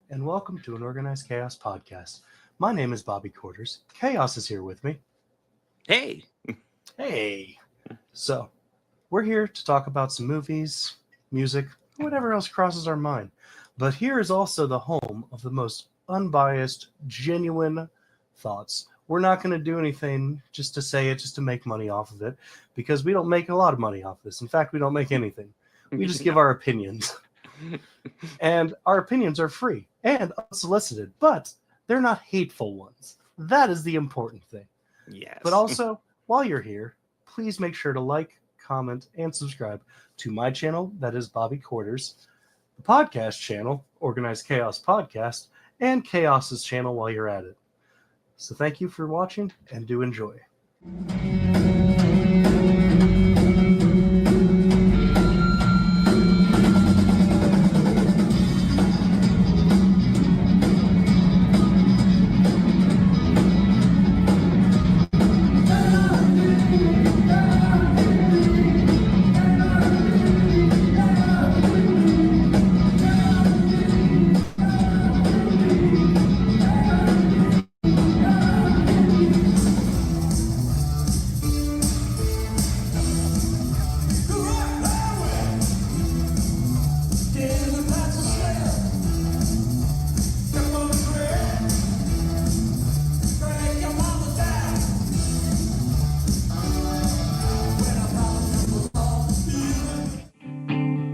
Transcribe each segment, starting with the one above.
and welcome to an Organized Chaos podcast. My name is Bobby Quarters. Chaos is here with me. Hey. Hey. So, we're here to talk about some movies, music, whatever else crosses our mind. But here is also the home of the most unbiased, genuine thoughts. We're not going to do anything just to say it, just to make money off of it, because we don't make a lot of money off this. In fact, we don't make anything. We just give our opinions. And our opinions are free and unsolicited, but they're not hateful ones. That is the important thing. Yes. But also, while you're here, please make sure to like, comment, and subscribe to my channel, that is Bobby Quarters, the podcast channel, Organized Chaos Podcast, and Chaos's channel while you're at it. So thank you for watching, and do enjoy.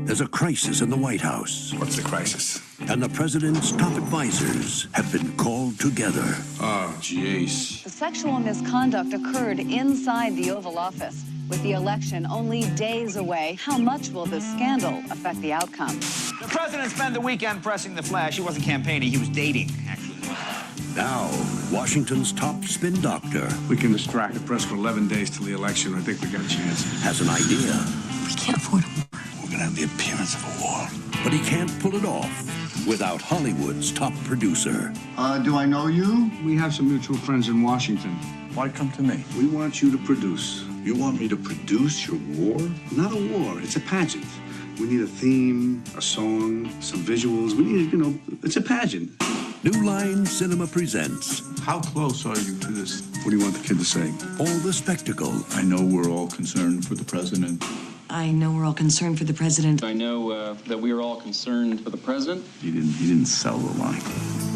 There's a crisis in the White House. What's the crisis? And the president's top advisors have been called together. Oh, jeez. The sexual misconduct occurred inside the Oval Office. With the election only days away, how much will this scandal affect the outcome? The president spent the weekend pressing the flash. He wasn't campaigning, he was dating, actually. Now, Washington's top spin doctor We can distract the press for 11 days till the election. I think we got a chance. has an idea, We can't afford a war. We're gonna have the appearance of a war. but he can't pull it off without Hollywood's top producer. Do I know you? We have some mutual friends in Washington. Why come to me? We want you to produce. You want me to produce your war? Not a war, it's a pageant. We need a theme, a song, some visuals. We need, it's a pageant. New Line Cinema presents How close are you to this? What do you want the kid to say? all the spectacle, I know we're all concerned for the president. I know we're all concerned for the president. I know that we are all concerned for the president. He didn't sell the line.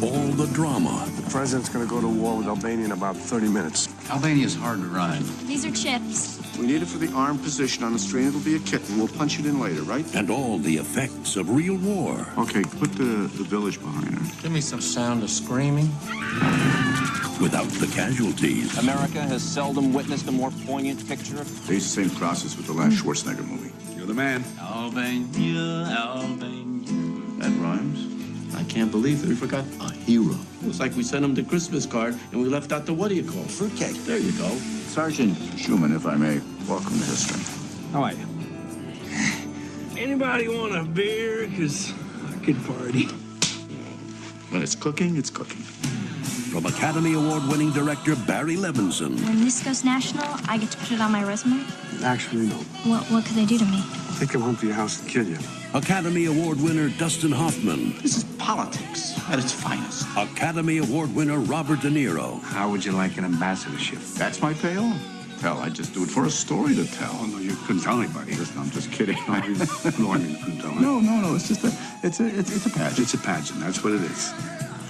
all the drama, The president's gonna go to war with Albania in about 30 minutes. Albania's hard to ride. These are chips. We need it for the armed position on the screen. It'll be a kitten. We'll punch it in later, right? and all the effects of real war. Okay, put the village behind her. Give me some sound of screaming. Without the casualties, America has seldom witnessed a more poignant picture. They used the same process with the last Schwarzenegger movie. You're the man. Albania, Albania. That rhymes. I can't believe that we forgot a hero. It was like we sent him the Christmas card and we left out the fruitcake. There you go. Sergeant Schumann, if I may, welcome to history. How are you? Anybody want a beer? Because I could party. When it's cooking, it's cooking. from Academy Award-winning director Barry Levinson, When this goes national, I get to put it on my resume. Actually, no. What could they do to me? Take him home to your house and kill you. Academy Award winner Dustin Hoffman, This is politics at its finest. Academy Award winner Robert De Niro, How would you like an ambassadorship? That's my payoff. Hell, I just do it for a story to tell. Oh, no, you couldn't tell anybody. Listen, I'm just kidding. No, I mean, you couldn't tell No, it's just it's a pageant. It's a pageant. That's what it is.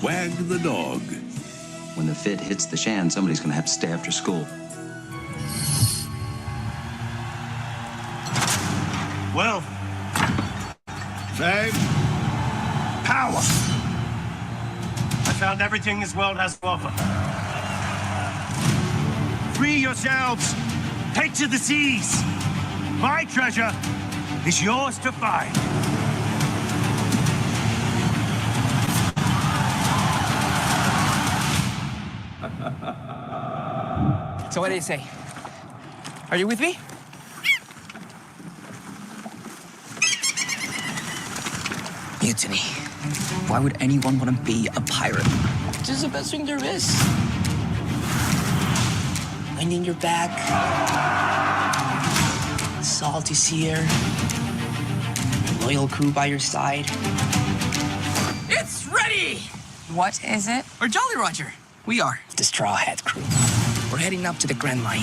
Wag the Dog. When the fit hits the shan, somebody's gonna have to stay after school. 12. 5. Power. I found everything this world has to offer. Free yourselves. Take to the seas. My treasure is yours to find. So what do you say? Are you with me? Mutiny. Why would anyone want to be a pirate? This is the best thing there is. Wind in your back. Salty sea air. Loyal crew by your side. It's ready! Luffy! What is it? Or Jolly Roger. We are the Straw Hat Crew. We're heading up to the Grand Line.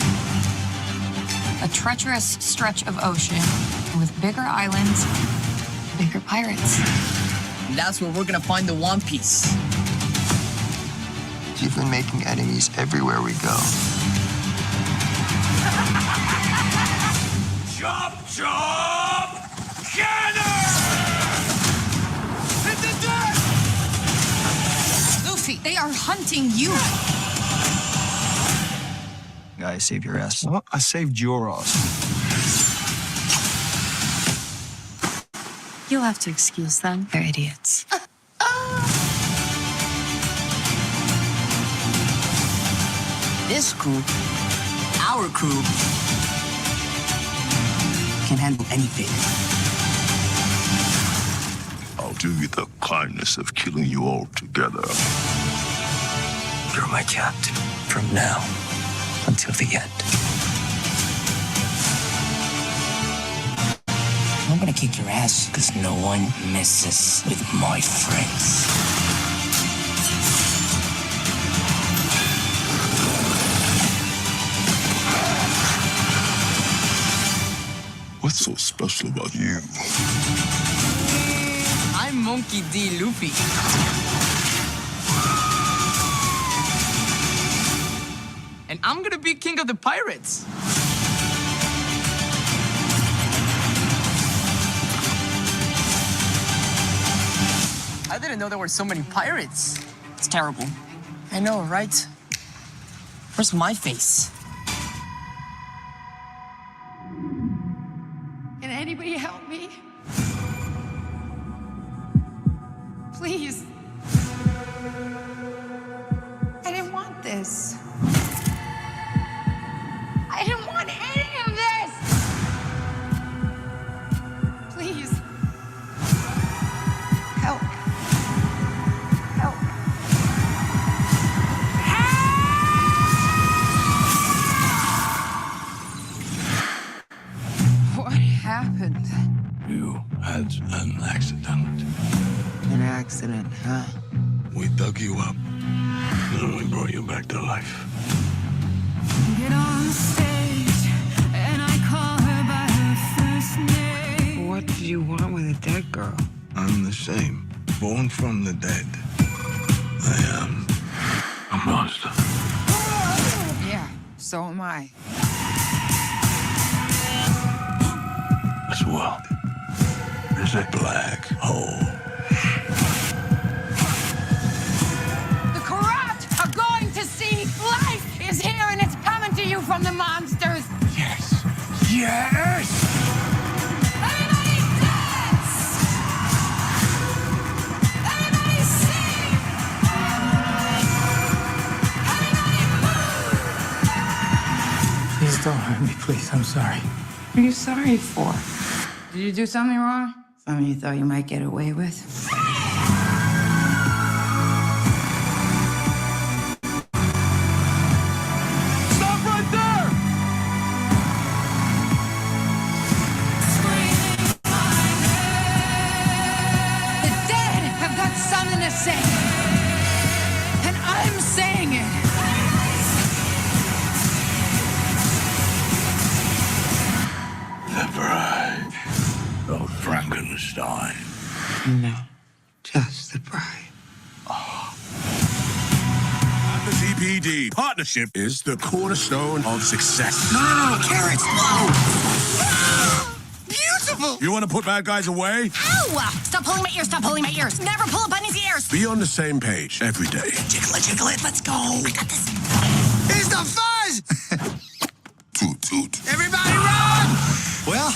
A treacherous stretch of ocean with bigger islands, bigger pirates. And that's where we're gonna find the One Piece. You've been making enemies everywhere we go. Chop, chop! Cannon! Hit the deck! Luffy, they are hunting you. I saved your ass. What? I saved your ass. You'll have to excuse them. They're idiots. This crew, our crew, can handle anything. I'll do you the kindness of killing you all together. You're my captain from now until the end. I'm gonna kick your ass because no one messes with my friends. What's so special about you? I'm Monkey D. Luffy. And I'm gonna be king of the pirates. I didn't know there were so many pirates. It's terrible. I know, right? Where's my face? Can anybody help me? Please. I didn't want this. I didn't want any of this! Please. Help. Help. What happened? You had an accident. An accident, huh? We dug you up, then we brought you back to life. Get on stage, and I call her by her first name. What do you want with a dead girl? I'm the same, born from the dead. I am a monster. Yeah, so am I. This world is a black hole. The corrupt are going to see life is here and it's coming to you from the monsters. Yes! Yes! Everybody dance! Everybody sing! Everybody move! Please don't hurt me, please. I'm sorry. What are you sorry for? Did you do something wrong? Something you thought you might get away with? Stop right there! The dead have got something to say. And I'm saying it. The bride of Frankenstein. No, just the bride. At the TPD, partnership is the cornerstone of success. No, carrots, no! Beautiful! You want to put bad guys away? Ow! Stop pulling my ears, stop pulling my ears. Never pull a bunny's ears. Be on the same page every day. Jiggle it, let's go. I got this. Here's the fuzz! Toot toot. Everybody run! Well,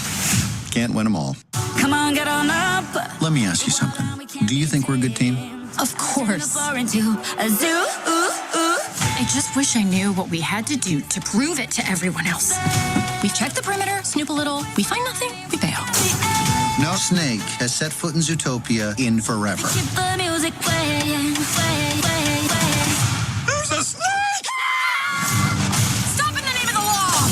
can't win them all. Come on, get on up. Let me ask you something. Do you think we're a good team? Of course. Into a zoo. I just wish I knew what we had to do to prove it to everyone else. We check the perimeter, snoop a little. We find nothing, we bail. No snake has set foot in Zootopia in forever. Keep the music playing. There's a snake! Stop in the name of the law!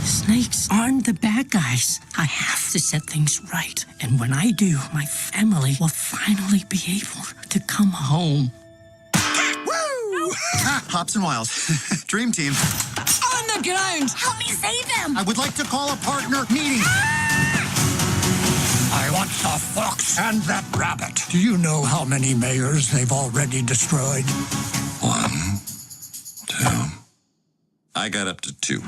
Snakes aren't the bad guys. I have to set things right. And when I do, my family will finally be able to come home. Woo! Hops and Wiles. Dream team. On the ground! Help me save them! I would like to call a partner meeting. I want the fox and that rabbit. Do you know how many mayors they've already destroyed? 1, 2. I got up to 2.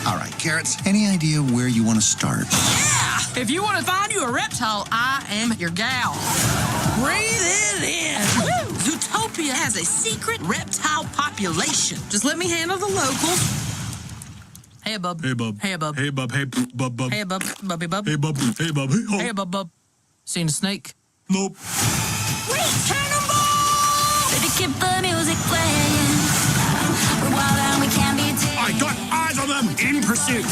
All right, Carrots, any idea where you want to start? Yeah! If you want to find you a reptile, I am your gal. Breathe it in. Woo! Zootopia has a secret reptile population. Just let me handle the locals. Hey, bub. Hey, bub. Hey, bub. Hey, bub. Hey, bub, bub. Hey, bub. Bubby, bub. Hey, bub. Hey, bub. Hey, ho. Hey, bub, bub. Seen a snake? Nope. Wait, cannonball! Baby, keep the music playing. We're wild and we can't be tamed. I got eyes on them in pursuit.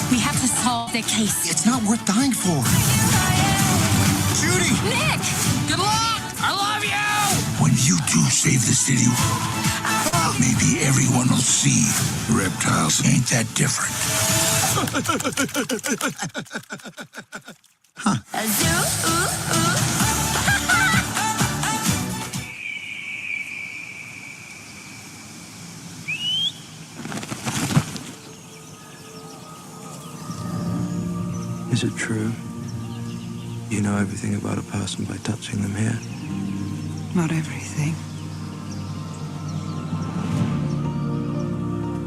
We have to solve the case. It's not worth dying for. Judy! Nick! Good luck! I love you! When you two save the city, maybe everyone will see reptiles ain't that different. Is it true? You know everything about a person by touching them here? Not everything.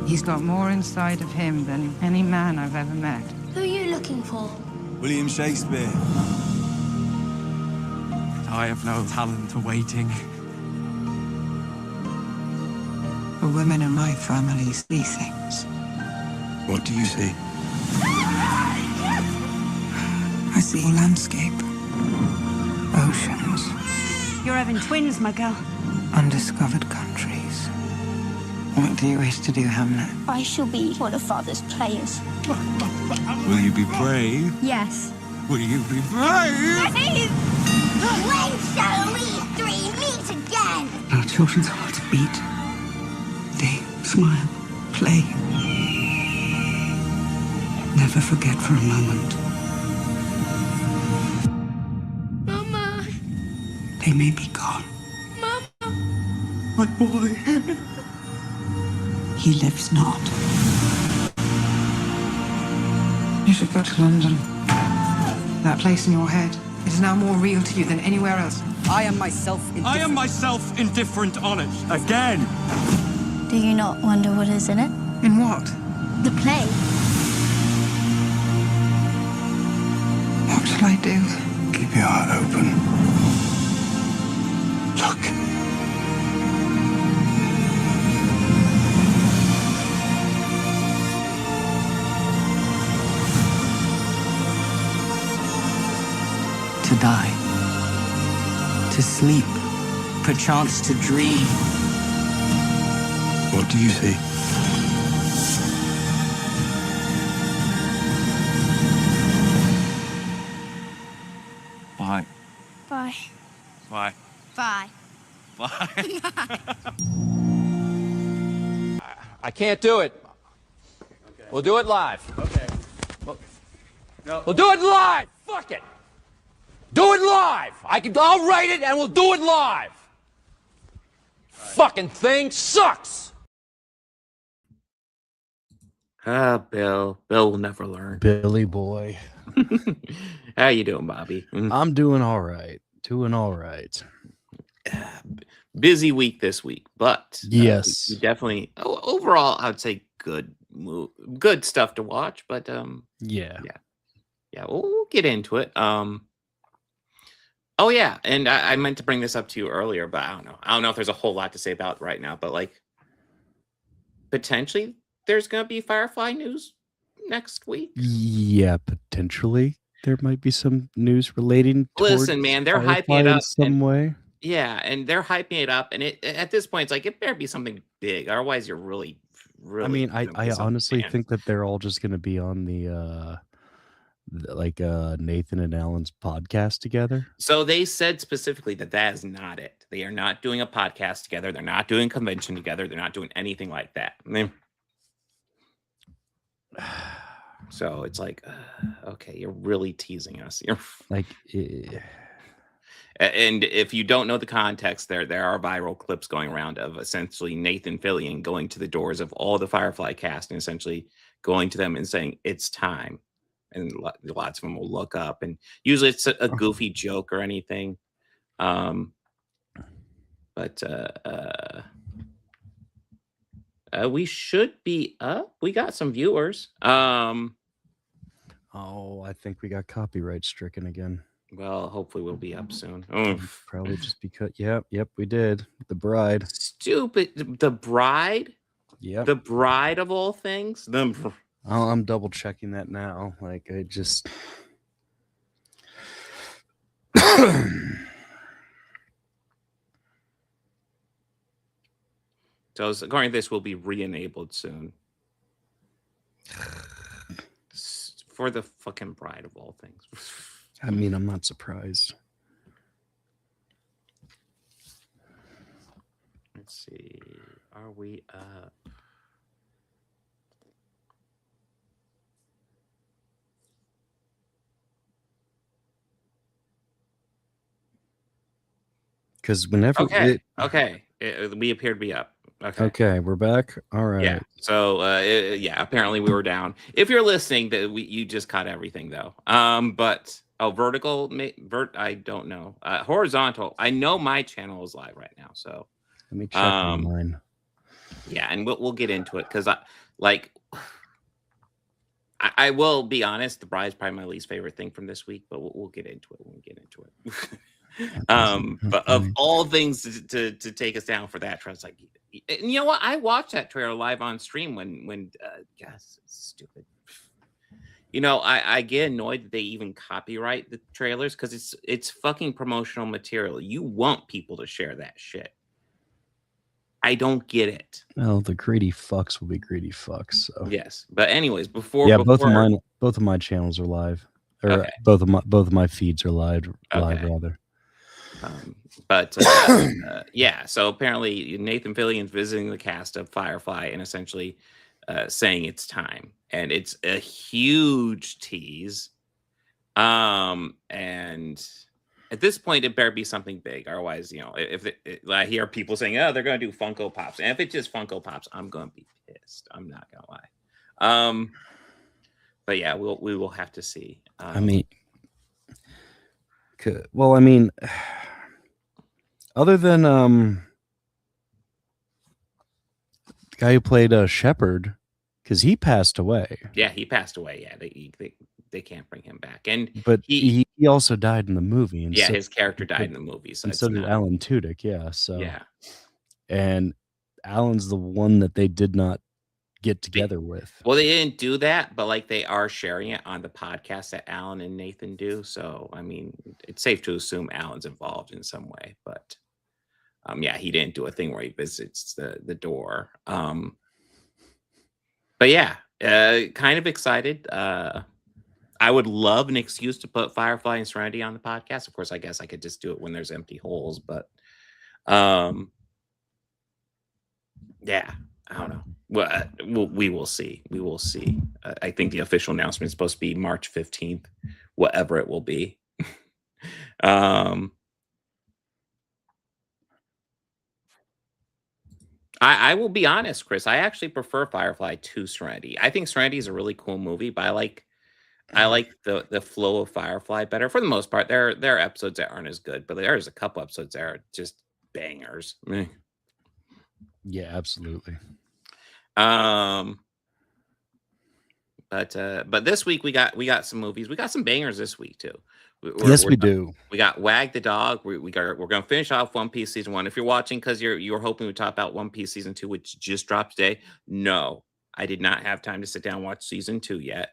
He's got more inside of him than any man I've ever met. Who are you looking for? William Shakespeare. I have no talent for waiting. The women in my family see things. What do you see? I see landscape, oceans, You're having twins, my girl. undiscovered countries. What do you wish to do, Hamnet? I shall be one of Father's players. Will you be brave? Yes. Will you be brave? When shall we three meet again? Our children's hearts beat. They smile, play. Never forget for a moment. Mama. They may be gone. Mama. My boy. He lives not. You should go to London. That place in your head is now more real to you than anywhere else. I am myself indifferent on it. Again. Do you not wonder what is in it? In what? The play. What shall I do? Keep your heart open. Look. To die. To sleep. Perchance to dream. What do you see? Why? Bye. Why? Bye. Why? I can't do it. We'll do it live. Okay. We'll do it live. Fuck it. Do it live. I'll write it and we'll do it live. Fucking thing sucks. Bill will never learn. Billy boy. How you doing, Bobby? I'm doing all right. Doing all right. Busy week this week, but yes, we definitely overall I would say good stuff to watch, but yeah, we'll get into it. Oh yeah, and I meant to bring this up to you earlier, but I don't know if there's a whole lot to say about it right now, but like potentially there's gonna be Firefly news next week. Yeah, potentially there might be some news relating. Listen, man, they're Firefly hyping it up in some way. Yeah, and they're hyping it up, and at this point, it's like it better be something big, otherwise you're really. I mean, I honestly think that they're all just going to be on the Nathan and Alan's podcast together. So they said specifically that is not it. They are not doing a podcast together. They're not doing a convention together. They're not doing anything like that. So it's like, okay, you're really teasing us. You're like, and if you don't know the context, there are viral clips going around of essentially Nathan Fillion going to the doors of all the Firefly cast and essentially going to them and saying it's time, and lots of them will look up, and usually it's a goofy joke or anything. But we should be up. We got some viewers. Oh, I think we got copyright stricken again. Well, hopefully we'll be up soon. Probably just because. Yep, we did. The Bride. Stupid. The Bride? Yep. The Bride of all things? I'm double checking that now. Like, I just. So according to this, will be re-enabled soon. For the fucking Bride of all things. I mean, I'm not surprised. Let's see. Are we up? Because whenever Okay. We appear to be up. Okay, we're back. All right. Yeah. So apparently we were down. If you're listening, you just caught everything though. But vertical, I don't know. Horizontal. I know my channel is live right now. So let me check mine. Yeah, and we'll get into it because I will be honest. The Bride's probably my least favorite thing from this week, but we'll get into it when we get into it. But of all things to take us down for that, I was like, and you know what? I watched that trailer live on stream when yes, it's stupid. You know, I get annoyed that they even copyright the trailers because it's fucking promotional material. You want people to share that shit. I don't get it. Well, the greedy fucks will be greedy fucks. So yes, but anyways, both of my channels are live, or both of my feeds are live rather. But yeah, so apparently Nathan Fillion's visiting the cast of Firefly and essentially saying it's time, and it's a huge tease. And at this point, it better be something big. Otherwise, you know, if I hear people saying, "Oh, they're going to do Funko Pops," and if it's just Funko Pops, I'm going to be pissed. I'm not going to lie. But yeah, we will have to see. I mean, well, I mean, other than the guy who played Shepard, because he passed away. Yeah, he passed away. Yeah, they can't bring him back. But he also died in the movie. And yeah, his character died in the movie. So did Alan Tudyk. Yeah. So yeah, and Alan's the one that they did not get together with. Well, they didn't do that, but like they are sharing it on the podcast that Alan and Nathan do. So I mean, it's safe to assume Alan's involved in some way. But yeah, he didn't do a thing where he visits the door. But yeah, kind of excited. I would love an excuse to put Firefly and Serenity on the podcast. Of course, I guess I could just do it when there's empty holes, but yeah, I don't know. Well, we will see. We will see. I think the official announcement is supposed to be March 15th, whatever it will be. I will be honest, Chris. I actually prefer Firefly to Serenity. I think Serenity is a really cool movie, but I like the flow of Firefly better for the most part. There are episodes that aren't as good, but there's a couple episodes that are just bangers. Yeah, absolutely. But this week we got some movies. We got some bangers this week too. We do. We got Wag the Dog. We're gonna finish off One Piece season 1. If you're watching because you're hoping we talk about One Piece season 2, which just dropped today. No, I did not have time to sit down and watch season 2 yet.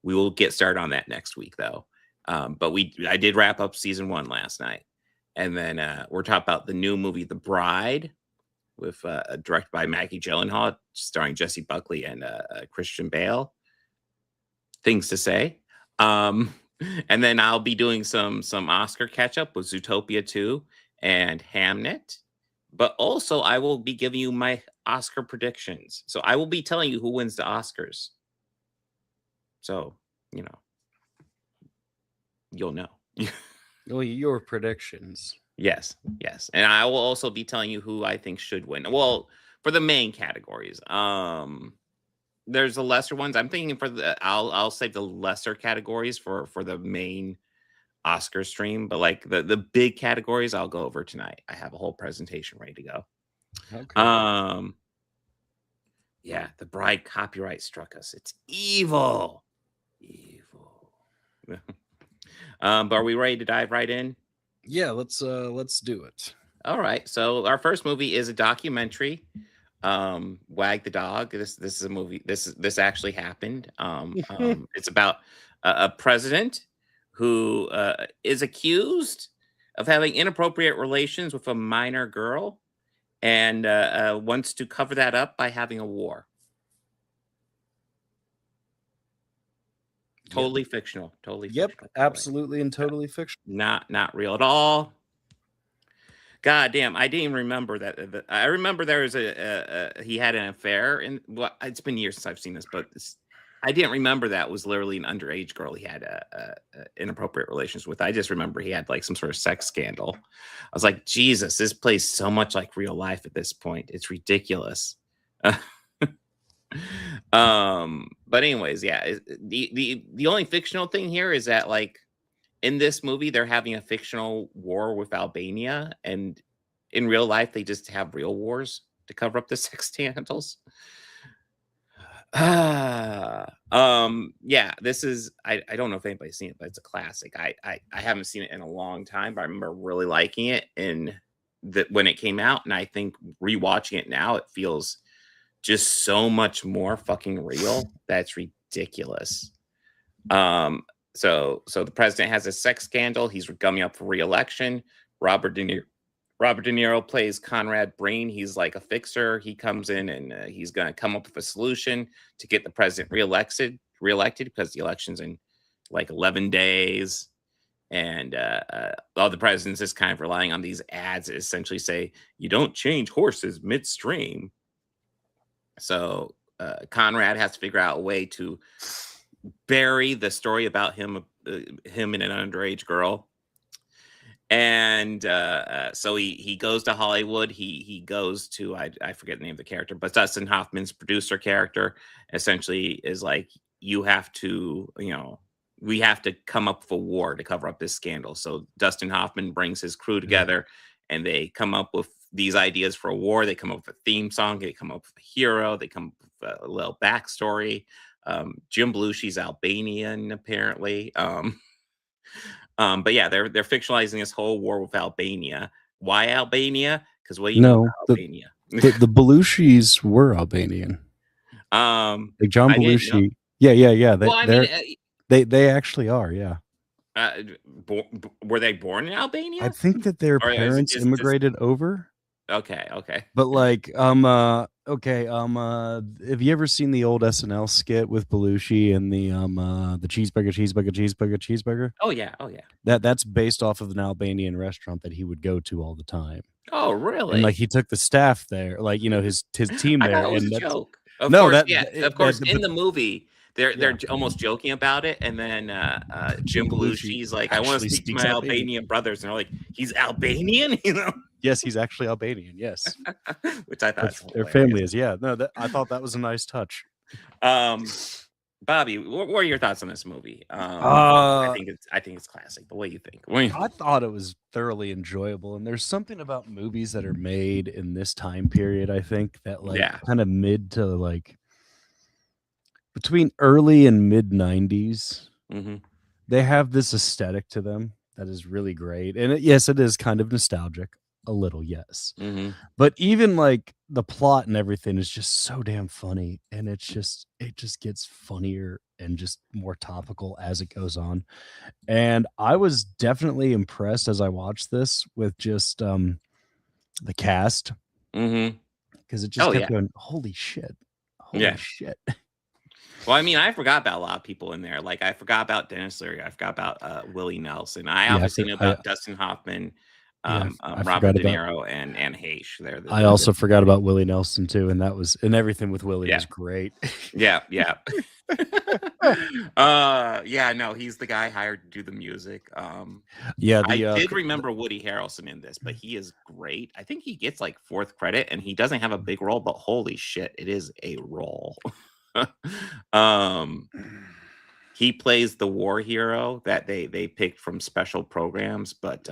We will get started on that next week though. But I did wrap up season 1 last night, and then we're talking about the new movie The Bride, with directed by Maggie Gyllenhaal, starring Jesse Buckley and Christian Bale. Things to say. And then I'll be doing some Oscar catch-up with Zootopia 2 and Hamnet. But also, I will be giving you my Oscar predictions. So I will be telling you who wins the Oscars. So, you'll know. Well, your predictions. Yes, yes. And I will also be telling you who I think should win. Well, for the main categories. There's the lesser ones. I'm thinking for I'll save the lesser categories for the main Oscar stream, but like the big categories I'll go over tonight. I have a whole presentation ready to go. Okay. Yeah, The Bride copyright struck us. It's evil. But are we ready to dive right in? Yeah, let's do it. All right. So our first movie is a documentary. Wag the Dog. This is a movie. This actually happened. It's about a president who is accused of having inappropriate relations with a minor girl, and wants to cover that up by having a war. Totally fictional. Totally. Yep, fictional. absolutely and totally fictional. Not real at all. God damn, I didn't even remember that. I remember there was he had an affair, and well, it's been years since I've seen this, but I didn't remember that was literally an underage girl he had inappropriate relations with. I just remember he had like some sort of sex scandal. I was like, Jesus, this plays so much like real life at this point. It's ridiculous. But anyways, yeah, the only fictional thing here is that like in this movie they're having a fictional war with Albania, and in real life they just have real wars to cover up the sex scandals. Yeah, this is I don't know if anybody's seen it, but it's a classic. I haven't seen it in a long time, but I remember really liking it when it came out, and I think rewatching it now it feels just so much more fucking real. That's ridiculous. So the president has a sex scandal. He's coming up for re-election. Robert De Niro plays Conrad Brain. He's like a fixer. He comes in and he's going to come up with a solution to get the president reelected because the election's in like 11 days. And all the president's is kind of relying on these ads that essentially say, you don't change horses midstream. So Conrad has to figure out a way to bury the story about him and an underage girl. And so he goes to Hollywood. He goes to, I forget the name of the character, but Dustin Hoffman's producer character essentially is like, we have to come up with a war to cover up this scandal. So Dustin Hoffman brings his crew together and they come up with these ideas for a war. They come up with a theme song. They come up with a hero. They come up with a little backstory. Jim Belushi's Albanian, apparently. But yeah, they're fictionalizing this whole war with Albania. Why Albania? Because what do you know about Albania? the Belushis were Albanian. Like John Belushi. Yeah. They actually are. Yeah. Were they born in Albania? I think that their parents immigrated over. Okay. But like, have you ever seen the old SNL skit with Belushi and the cheeseburger? Oh yeah. That's based off of an Albanian restaurant that he would go to all the time. Oh really? And like he took the staff there, like his team there. I thought it was a joke. Of course, in the movie. They're almost joking about it, and then Jim Belushi's like, "I want to speak to my Albanian brothers," and they're like, "He's Albanian," Yes, he's actually Albanian. Yes, which I thought their family is. Yeah, no, I thought that was a nice touch. Bobby, what are your thoughts on this movie? I think it's classic. But what do you think? I thought it was thoroughly enjoyable, and there's something about movies that are made in this time period. I think that kind of mid to like. Between early and mid 90s, they have this aesthetic to them that is really great. And yes, it is kind of nostalgic, a little, yes. But even like the plot and everything is just so damn funny. And it just gets funnier and just more topical as it goes on. And I was definitely impressed as I watched this with just the cast. Because it just kept going, holy shit. Holy shit. Well, I mean, I forgot about a lot of people in there. Like, I forgot about Dennis Leary. I forgot about Willie Nelson. I obviously knew about Dustin Hoffman. I Robert forgot De about. Niro and Anne Heche. I also forgot about Willie Nelson too, and everything with Willie Yeah. was great. Yeah. No, he's the guy hired to do the music. Yeah, I did remember Woody Harrelson in this, but he is great. I think he gets like 4th credit, and he doesn't have a big role, but holy shit, it is a role. He plays the war hero that they picked from special programs, but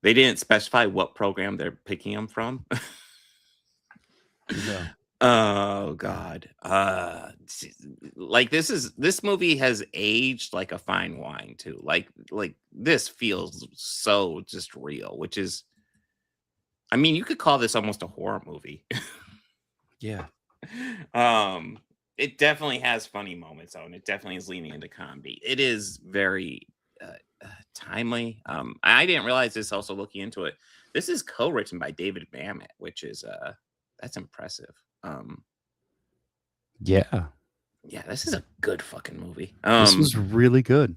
they didn't specify what program they're picking him from. No. Oh God. Like this movie has aged like a fine wine too. Like this feels so just real, which is, I mean, you could call this almost a horror movie. Yeah. It definitely has funny moments though, and it definitely is leaning into comedy. It is very timely. I didn't realize this also looking into it. This is co-written by David Mamet, which is that's impressive. Yeah, this is a good fucking movie. This was really good.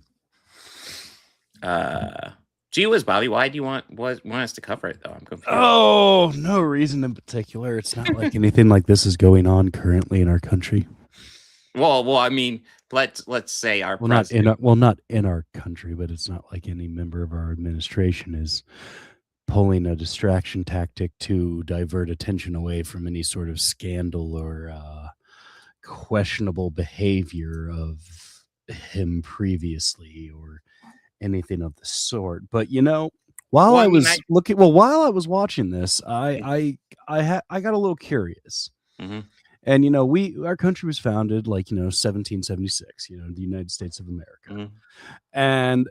Gee whiz, Bobby, why do you want us to cover it though? I'm confused. Oh, no reason in particular. It's not like anything like this is going on currently in our country. Well, I mean, let's say our not president. not in our country, but it's not like any member of our administration is pulling a distraction tactic to divert attention away from any sort of scandal or questionable behavior of him previously or anything of the sort. But while I was watching this, I got a little curious. Mm-hmm. And our country was founded 1776, the United States of America. Mm-hmm.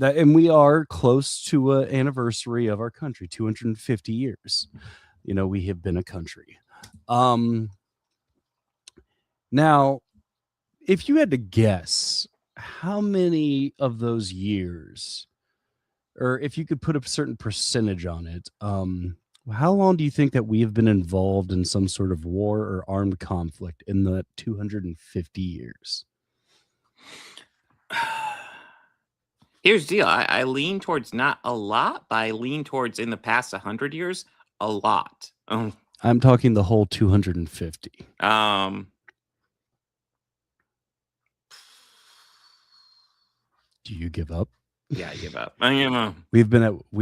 And we are close to an anniversary of our country, 250 years. We have been a country. Now, if you had to guess how many of those years, or if you could put a certain percentage on it, how long do you think that we have been involved in some sort of war or armed conflict in the 250 years? Here's the deal. I lean towards not a lot, but I lean towards in the past 100 years, a lot. I'm talking the whole 250. Do you give up? Yeah, I give up. I am. We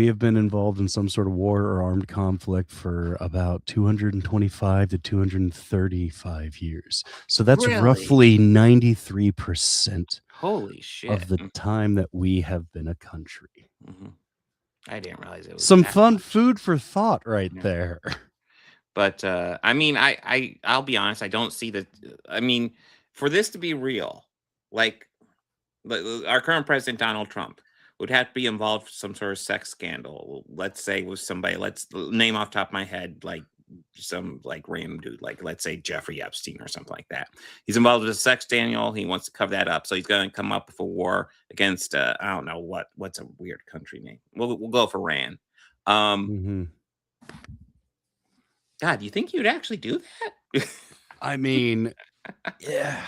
have been involved in some sort of war or armed conflict for about 225 to 235 years. So that's Really? roughly 93%. Holy shit. Of the time that we have been a country. Mm-hmm. I didn't realize it was some that fun much. food for thought right there. But I mean, I'll be honest. I don't see that. I mean, for this to be real, like our current president Donald Trump would have to be involved in some sort of sex scandal. Let's say with somebody. Let's name off the top of my head, like some like random dude, like let's say Jeffrey Epstein or something like that. He's involved with a sex scandal. He wants to cover that up, so he's going to come up with a war against I don't know what's a weird country name. We'll go for Iran. Mm-hmm. God, do you think you'd actually do that? I mean, yeah.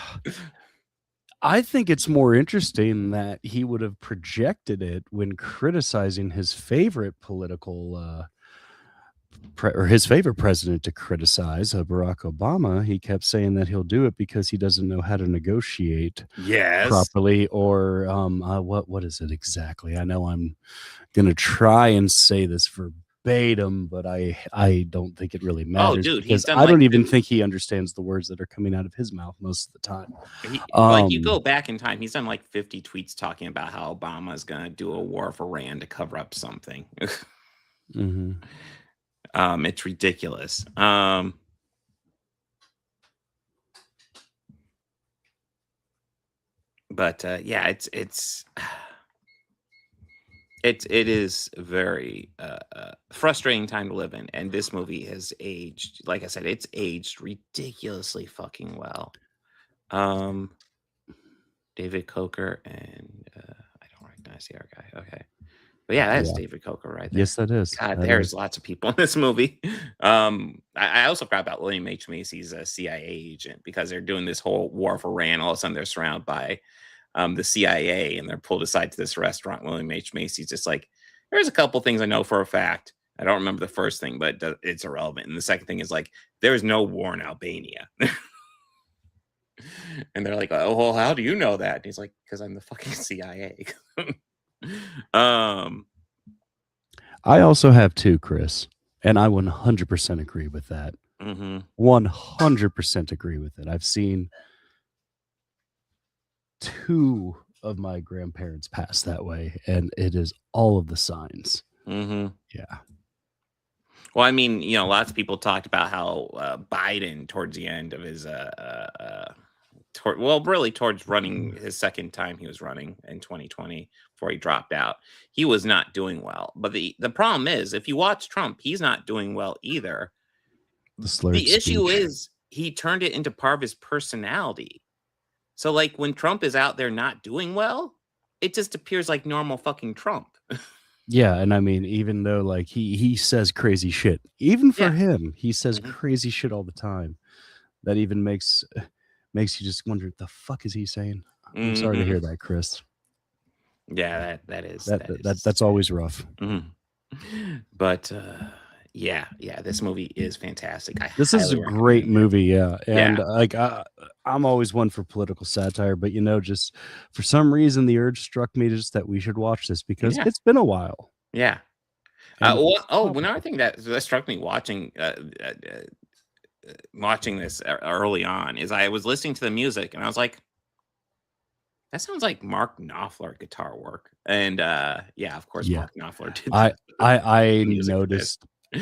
I think it's more interesting that he would have projected it when criticizing his favorite political or his favorite president to criticize, Barack Obama. He kept saying that he'll do it because he doesn't know how to negotiate properly, or what is it exactly? I know I'm going to try and say this verbatim, but I don't think it really matters. Dude, because I don't even think he understands the words that are coming out of his mouth most of the time. Like you go back in time, he's done like 50 tweets talking about how Obama is going to do a war for Iran to cover up something. Mm-hmm. It's ridiculous. But yeah, it is very frustrating time to live in, and this movie has aged. Like I said, it's aged ridiculously fucking well. David Coker and I don't recognize the other guy. Okay. But yeah, that's David Coker right there. Yes, that is. God, there's lots of people in this movie. I also forgot about William H. Macy's CIA agent, because they're doing this whole war for Iran. All of a sudden, they're surrounded by the CIA, and they're pulled aside to this restaurant. William H. Macy's just like, There's a couple things I know for a fact. I don't remember the first thing, but it's irrelevant. And the second thing is like, there's no war in Albania. And they're like, oh, well, how do you know that? And he's like, because I'm the fucking CIA. I also have two, Chris, and I 100% agree with that. 100% agree with it. I've seen two of my grandparents pass that way, and it is all of the signs. Yeah. Well, I mean, you know, lots of people talked about how Biden, towards the end of his, really towards running his second time he was running in 2020 before he dropped out, he was not doing well. But the problem is, if you watch Trump, he's not doing well either. The issue is he turned it into part of his personality. So, like, when Trump is out there not doing well, it just appears like normal fucking Trump. Yeah, and I mean, even though like he says crazy shit, even for him, he says crazy shit all the time. That even makes you just wonder, the fuck is he saying? I'm sorry to hear that, Chris. Yeah, that's always rough. But yeah, this movie is fantastic. This is a great movie, yeah. And like I'm always one for political satire, but you know, just for some reason the urge struck me just that we should watch this because it's been a while. Yeah. Another thing that struck me watching this early on is I was listening to the music and I was like, that sounds like Mark Knopfler guitar work. And of course, Mark Knopfler did.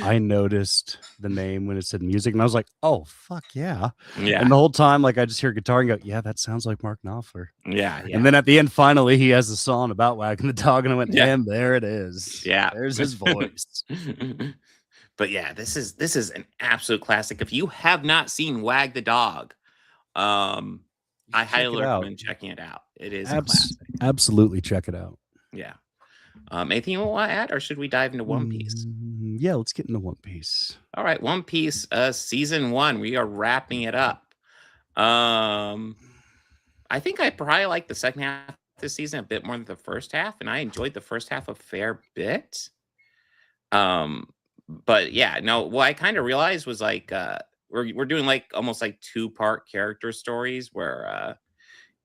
I noticed the name when it said music, and I was like, "Oh fuck yeah!" Yeah. And the whole time, like, I just hear guitar and go, "Yeah, that sounds like Mark Knopfler." Yeah. And then at the end, finally, he has a song about wagging the dog, and I went, "And there it is. Yeah, there's his voice." But yeah, this is an absolute classic. If you have not seen Wag the Dog, I highly recommend checking it out. It is a classic. Absolutely, check it out. Yeah. Anything you want to add, or should we dive into One Piece? Yeah, let's get into One Piece. All right, One Piece, season 1. We are wrapping it up. I think I probably like the second half of this season a bit more than the first half, and I enjoyed the first half a fair bit. But yeah, no, what I kind of realized was like we're doing like almost like 2-part character stories where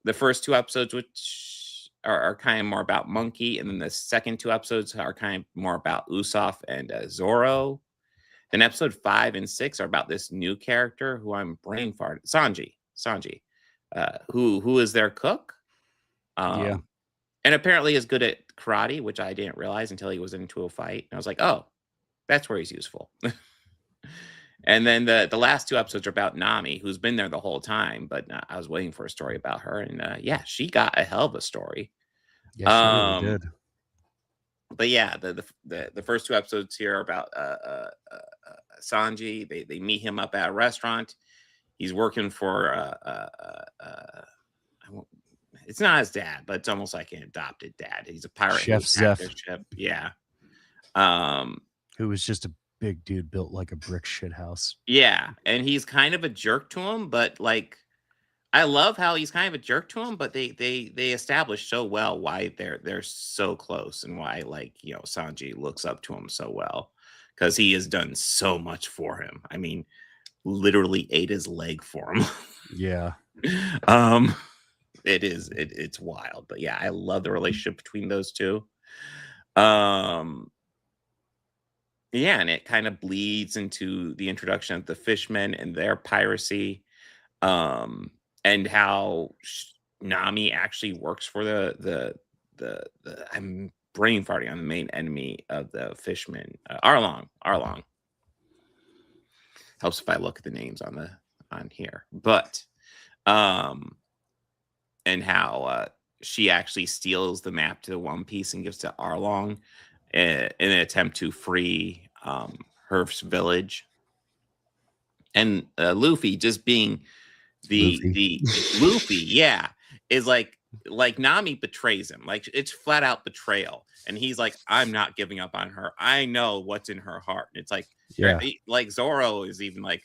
the first 2 episodes, which are kind of more about Monkey, and then the second 2 episodes are kind of more about Usopp and Zoro. Then episode 5 and 6 are about this new character who I'm brain farted, Sanji, who is their cook. And apparently is good at karate, which I didn't realize until he was into a fight. And I was like, oh, that's where he's useful. And then the last 2 episodes are about Nami, who's been there the whole time, but I was waiting for a story about her, and she got a hell of a story. Yeah, she really did. But yeah, the first 2 episodes here are about Sanji. They meet him up at a restaurant. He's working for it's not his dad, but it's almost like an adopted dad. He's a pirate. Chef Zeph. Yeah. Who was just a big dude built like a brick shit house. Yeah, and he's kind of a jerk to him, but like I love how he's kind of a jerk to him, but they establish so well why they're so close and why, like, you know, Sanji looks up to him so well because he has done so much for him. I mean, literally ate his leg for him. Yeah. It's wild, but yeah, I love the relationship between those two. Yeah, and it kind of bleeds into the introduction of the fishmen and their piracy, and how Nami actually works for the I'm brain farting on the main enemy of the fishmen, Arlong. Helps if I look at the names on here, but and how she actually steals the map to the One Piece and gives to Arlong in an attempt to free Herf's village. And Luffy just being the Luffy, yeah, is like Nami betrays him. Like, it's flat out betrayal. And he's like, I'm not giving up on her. I know what's in her heart. And it's like, yeah, like Zoro is even like,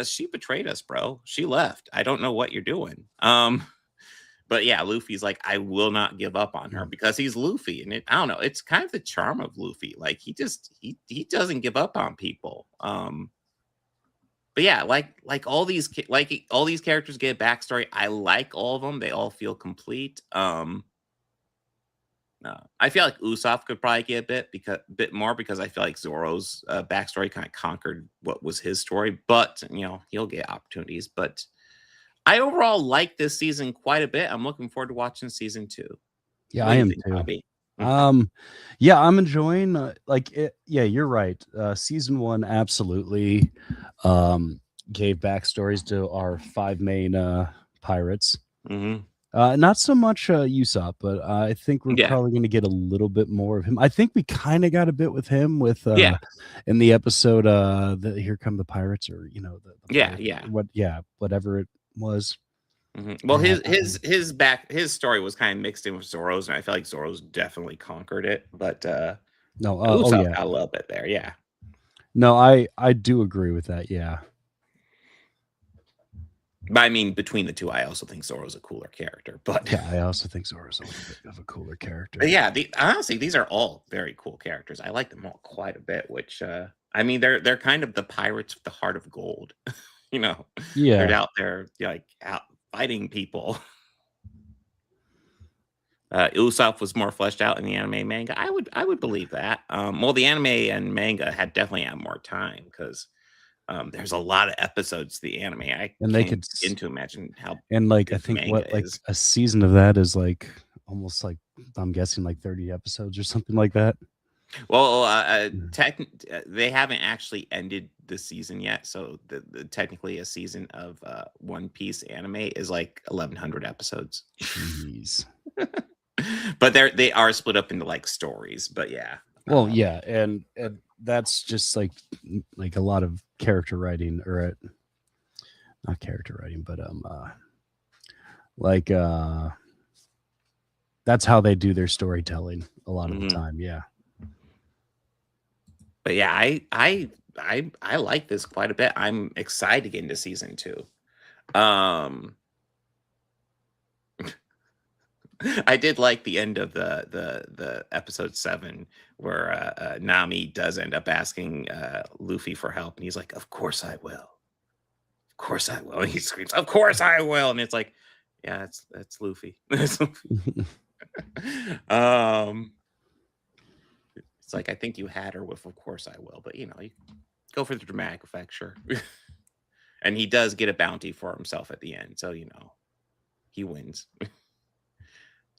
she betrayed us, bro. She left. I don't know what you're doing. But yeah, Luffy's like, I will not give up on her because he's Luffy, and I don't know, it's kind of the charm of Luffy. Like he doesn't give up on people. But yeah, like all these characters get a backstory. I like all of them. They all feel complete. I feel like Usopp could probably get a bit more because I feel like Zoro's backstory kind of conquered what was his story. But he'll get opportunities. But I overall like this season quite a bit. I'm looking forward to watching season 2. Yeah, I am too. Bobby? Yeah, I'm enjoying it. Yeah, you're right. Season 1 absolutely gave backstories to our 5 main pirates. Mm-hmm. Not so much Usopp, but I think we're probably going to get a little bit more of him. I think we kind of got a bit with him in the episode the Here Come the Pirates, or whatever it was. Mm-hmm. Well, his story was kind of mixed in with Zoro's, and I feel like Zoro's definitely conquered it. But Usopp got a little bit there, yeah. No, I do agree with that, yeah. But I mean, between the two, I also think Zoro's a cooler character. But yeah, I also think Zoro's a little bit of a cooler character. But yeah, honestly, these are all very cool characters. I like them all quite a bit. Which I mean, they're kind of the pirates with the heart of gold. Yeah, they're out there out fighting people. Usopp was more fleshed out in the anime manga. I would believe that. Well, the anime and manga definitely had more time because. There's a lot of episodes to the anime. I can't begin to imagine how. And I think a season of that is almost I'm guessing 30 episodes or something like that. Well, they haven't actually ended the season yet, so technically a season of One Piece anime is 1,100 episodes. Jeez. But they are split up into stories. But yeah. Well, yeah, and that's just a lot of character writing, or not character writing, but that's how they do their storytelling a lot of the time. Yeah. But yeah, I like this quite a bit. I'm excited to get into season 2. I did like the end of the episode 7 where Nami does end up asking Luffy for help, and he's like, "Of course I will, of course I will." And he screams, "Of course I will!" And it's yeah, it's Luffy. It's I think you had her with "Of course I will," but you go for the dramatic effect, sure. And he does get a bounty for himself at the end, so he wins.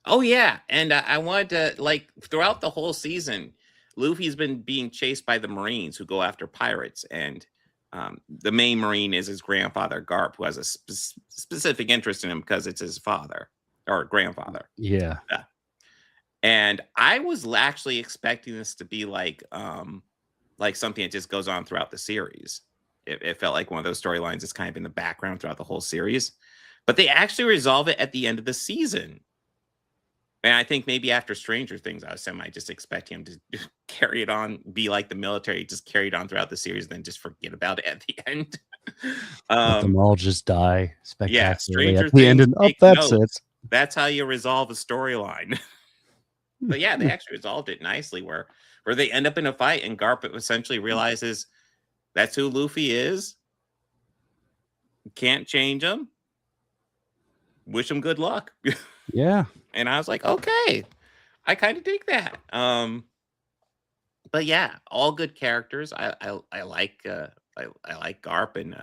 Oh yeah, and I wanted to throughout the whole season, Luffy's been being chased by the Marines who go after pirates, and the main Marine is his grandfather Garp, who has a specific interest in him because it's his father or grandfather. Yeah. And I was actually expecting this to be something that just goes on throughout the series. It felt like one of those storylines that's kind of in the background throughout the whole series, but they actually resolve it at the end of the season. And I think maybe after Stranger Things, I was just expect him to carry it on, be like the military, just carry it on throughout the series, then just forget about it at the end. Let them all just die spectacularly Stranger at the end, and that's it. That's how you resolve a storyline. But yeah, they actually resolved it nicely, where they end up in a fight, and Garp essentially realizes that's who Luffy is. Can't change him. Wish him good luck. Yeah. And I was like, okay, I kind of dig that. But yeah, all good characters. I like Garp, and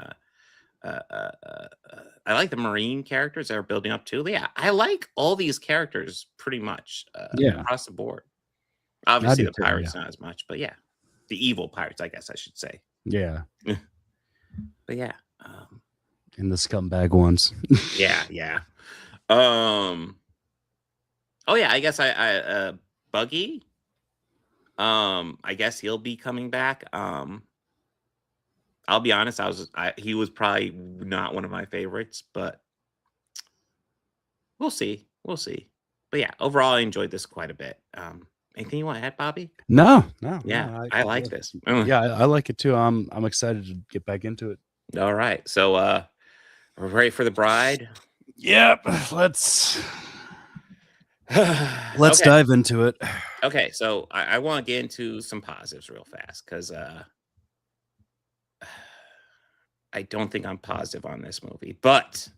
I like the Marine characters that are building up too. Yeah, I like all these characters pretty much across the board. Obviously, the pirates not as much, but yeah, the evil pirates, I guess I should say. Yeah. But yeah, and the scumbag ones. yeah. Oh yeah, I guess I Buggy. I guess he'll be coming back. I'll be honest, he was probably not one of my favorites, but we'll see. But yeah, overall, I enjoyed this quite a bit. Anything you want to add, Bobby? No. Yeah, I like this. Yeah, I like it too. I'm excited to get back into it. All right, so we're ready for the bride. Yep. Let's Okay. dive into it. Okay, so I want to get into some positives real fast because I don't think I'm positive on this movie, but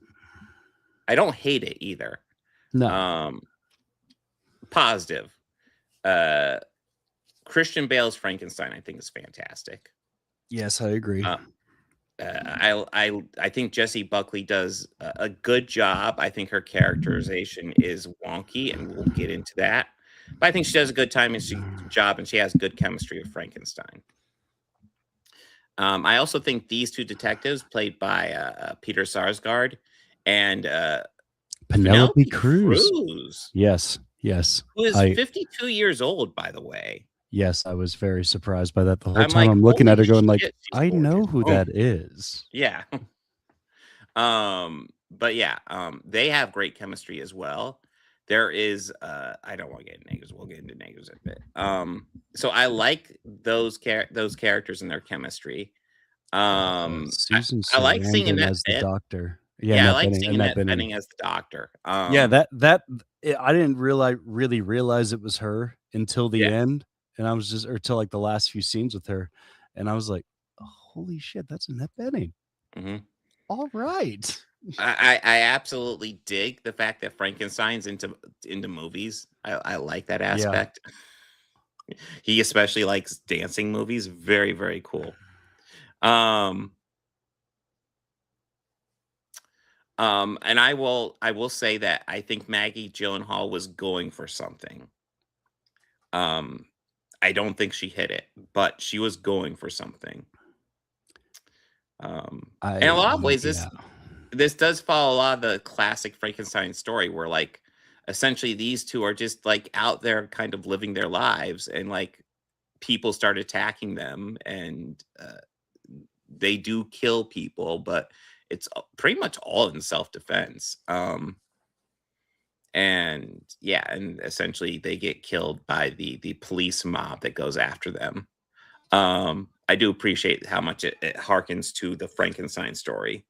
I don't hate it either. No. Positive. Christian Bale's Frankenstein, I think, is fantastic. Yes, I agree. I think Jessie Buckley does a good job. I think her characterization is wonky, and we'll get into that. But I think she does a good job, and she has good chemistry with Frankenstein. I also think these two detectives, played by Peter Sarsgaard and Penelope Cruz. Yes. Who is 52 years old, by the way. Yes, I was very surprised by that. The whole I'm time like, I'm looking at her "Holy going like, shit, she's I know gorgeous." who that is. Yeah. But yeah, they have great chemistry as well. There is I don't want to get into negatives. We'll get into negatives in a bit. So I like those characters and their chemistry. Susan I like seeing Sarandon Annette as the Bening. doctor. Yeah, I Annette like Bening- seeing Annette Annette Bening. Bening as the doctor. Yeah, that I didn't really realize it was her until the end, and I was just or till like the last few scenes with her, and I was like, holy shit, that's Annette Bening. Mhm. All right. I absolutely dig the fact that Frankenstein's into movies. I like that aspect. He especially likes dancing movies. Very, very cool. And I will say that I think Maggie Gyllenhaal was going for something. I don't think she hit it, but she was going for something. In a lot of ways, this does follow a lot of the classic Frankenstein story, where like essentially these two are just like out there, kind of living their lives, and like people start attacking them, and they do kill people, but it's pretty much all in self-defense. And yeah, and essentially they get killed by the police mob that goes after them. I do appreciate how much it harkens to the Frankenstein story.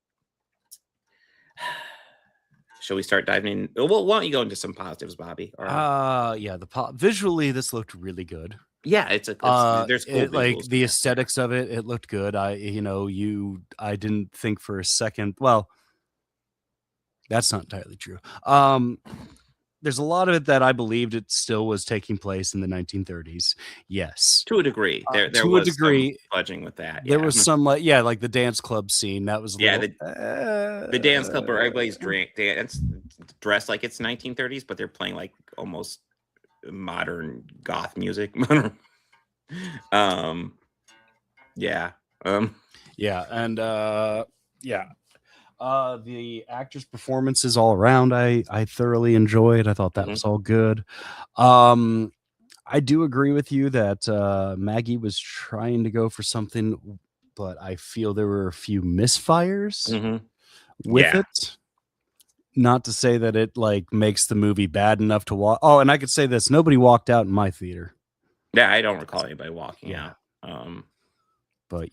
Shall we start diving in? Well, why don't you go into some positives, Bobby? Yeah, visually this looked really good. Yeah, there's cool like visuals the aesthetics of it. It looked good. I didn't think for a second. Well, that's not entirely true. There's a lot of it that I believed it still was taking place in the 1930s. Yes, to a degree. There to was a degree, some fudging with that. There was some like the dance club scene that was a little, the dance club where everybody's dressed like it's 1930s, but they're playing like almost modern goth music. The actors' performances all around, I thoroughly enjoyed. I thought that was all good. I do agree with you that Maggie was trying to go for something, but I feel there were a few misfires with it. Not to say that it like makes the movie bad enough to walk. Oh, and I could say this: nobody walked out in my theater. Yeah, I don't recall anybody walking out. But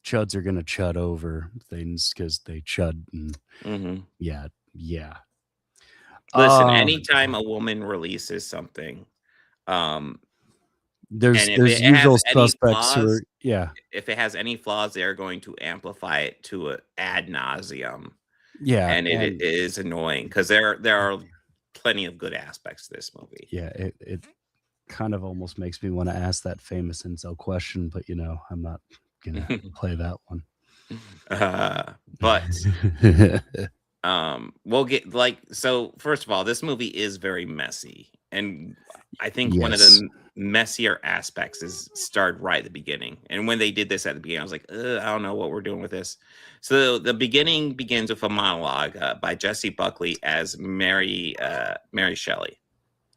chuds are gonna chud over things because they chud. And, Yeah. Listen, anytime a woman releases something, there's and if it usual has any suspects who flaws, are, if it has any flaws, they're going to amplify it to ad nauseum. Yeah, and it is annoying because there are plenty of good aspects to this movie. Yeah, it kind of almost makes me want to ask that famous incel question, but I'm not gonna play that one. But we'll get so first of all, this movie is very messy, and I think one of the messier aspects is started right at the beginning. And when they did this at the beginning, I was like, I don't know what we're doing with this. So the beginning begins with a monologue by Jessie Buckley as Mary Shelley.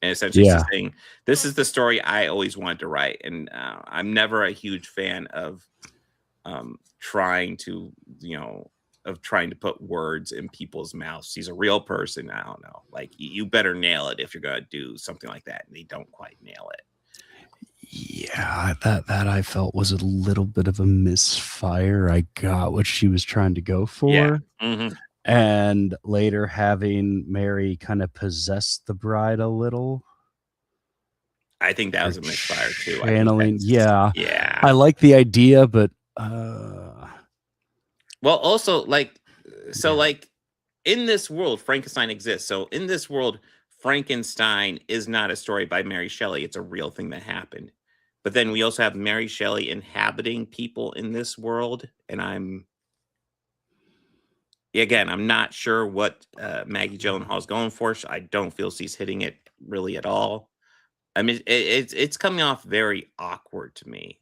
And essentially she's saying, this is the story I always wanted to write. And I'm never a huge fan of trying to put words in people's mouths. She's a real person. I don't know. Like, you better nail it if you're going to do something like that. And they don't quite nail it. Yeah, that I felt was a little bit of a misfire. I got what she was trying to go for. Yeah. and later having Mary kind of possess the bride a little. I think that was a misfire too. Channeling, yeah. I like the idea, but well, also like in this world, Frankenstein exists. So in this world, Frankenstein is not a story by Mary Shelley. It's a real thing that happened. But then we also have Mary Shelley inhabiting people in this world, and I'm not sure what Maggie Gyllenhaal's going for. I don't feel she's hitting it really at all. I mean, it's coming off very awkward to me.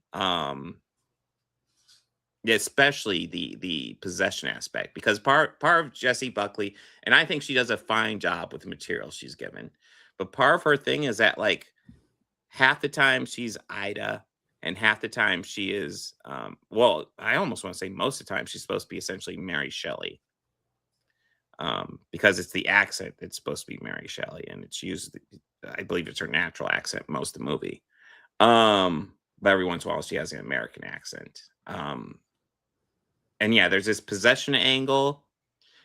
Yeah, especially the possession aspect, because part of Jessie Buckley, and I think she does a fine job with the material she's given, but part of her thing is that like half the time she's Ida, and half the time she is well, I almost want to say most of the time she's supposed to be essentially Mary Shelley, because it's the accent that's supposed to be Mary Shelley, and it's used, I believe it's her natural accent most of the movie, but every once in a while she has an American accent. And yeah, there's this possession angle,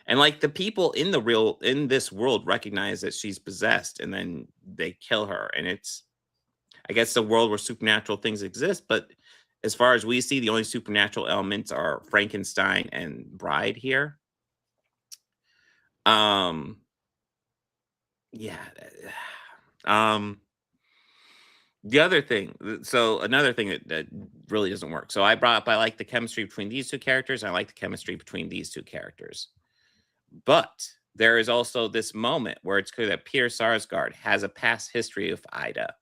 and like the people in this world recognize that she's possessed, and then they kill her. And it's, I guess, the world where supernatural things exist, but as far as we see, the only supernatural elements are Frankenstein and Bride here. Yeah. The other thing, so another thing that really doesn't work. So I brought up, I like the chemistry between these two characters. I like the chemistry between these two characters. But there is also this moment where it's clear that Peter Sarsgaard has a past history of Ida.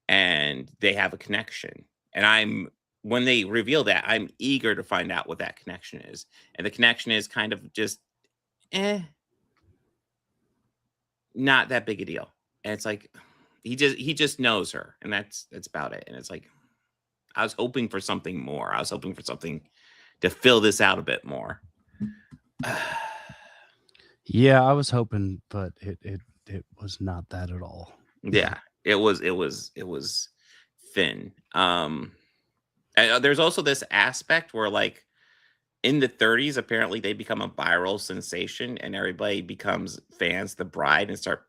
And they have a connection. And when they reveal that, I'm eager to find out what that connection is. And the connection is kind of just, not that big a deal. And it's like, he just knows her, and that's about it. And it's like, I was hoping for something more. I was hoping for something to fill this out a bit more. Yeah, I was hoping, but it was not that at all. Yeah, it was thin. And there's also this aspect where, like, in the 30s, apparently they become a viral sensation, and everybody becomes fans of the Bride and start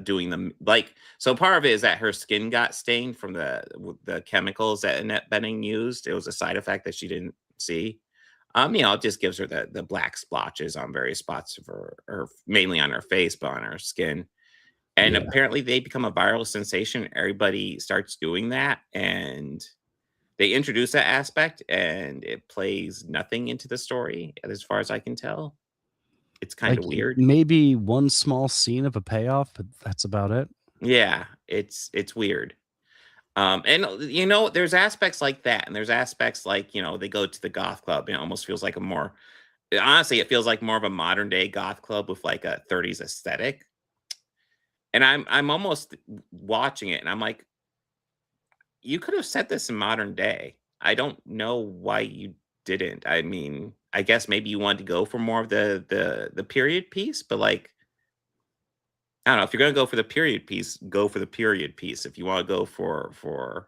doing them. Like, so part of it is that her skin got stained from the chemicals that Annette Bening used. It was a side effect that she didn't see. It just gives her the black splotches on various spots of her, mainly on her face, but on her skin. And apparently they become a viral sensation. Everybody starts doing that, and they introduce that aspect, and it plays nothing into the story, as far as I can tell. It's kind of weird. Maybe one small scene of a payoff, but that's about it. Yeah, it's weird. And there's aspects like that, and there's aspects like, they go to the goth club, and it almost feels like honestly, it feels like more of a modern day goth club with like a 30s aesthetic. And I'm almost watching it, and I'm like, you could have set this in modern day. I don't know why you didn't. I mean, I guess maybe you wanted to go for more of the period piece, but like, I don't know, if you're going to go for the period piece, go for the period piece. If you want to go for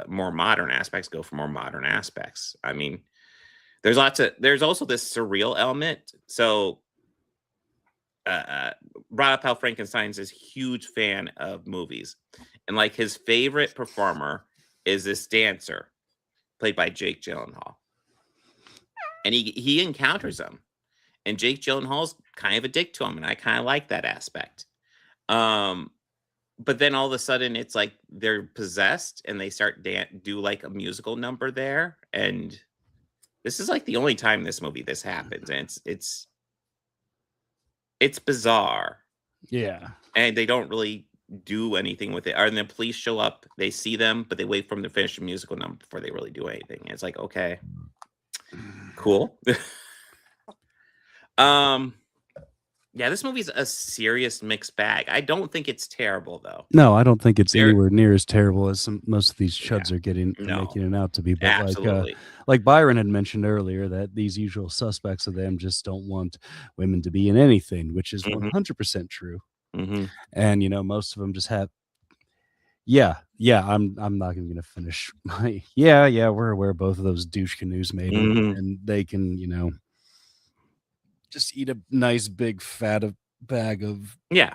more modern aspects, go for more modern aspects. I mean, there's also this surreal element. So brought up how Frankenstein's this huge fan of movies, and like his favorite performer is this dancer played by Jake Gyllenhaal. And he encounters him, and Jake Gyllenhaal's kind of a dick to him, and I kind of like that aspect. But then all of a sudden, it's like they're possessed, and they start do like a musical number there. And this is like the only time in this movie this happens, and it's bizarre. Yeah, and they don't really do anything with it. And the police show up, they see them, but they wait for them to finish the musical number before they really do anything. And it's like, okay. Cool. Yeah, this movie's a serious mixed bag. I don't think it's terrible, though. No, I don't think it's anywhere near as terrible as most of these chuds are making it out to be. But absolutely. Like Byron had mentioned earlier, that these usual suspects of them just don't want women to be in anything, which is 100% true. Mm-hmm. And most of them just have. Yeah. I'm not even gonna finish my. Yeah. We're aware both of those douche canoes made, and they can, Just eat a nice big fat bag of yeah.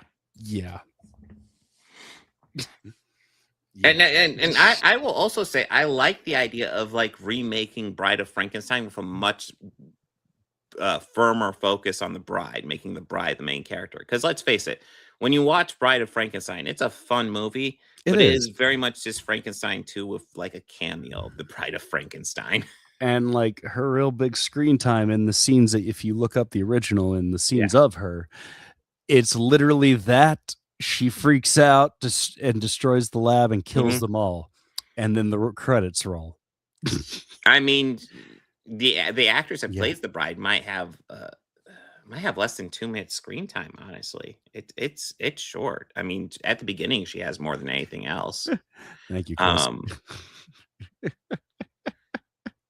And I will also say I like the idea of like remaking Bride of Frankenstein with a much firmer focus on the bride, making the bride the main character. Because let's face it, when you watch Bride of Frankenstein, it's a fun movie, but it is very much just Frankenstein 2 with like a cameo of the Bride of Frankenstein. And like her real big screen time in the scenes that if you look up the original and the scenes of her, it's literally that she freaks out and destroys the lab and kills them all. And then the credits roll. I mean, the actress that plays the bride might have less than 2 minutes screen time. Honestly, it's short. I mean, at the beginning, she has more than anything else. Thank you, Chris.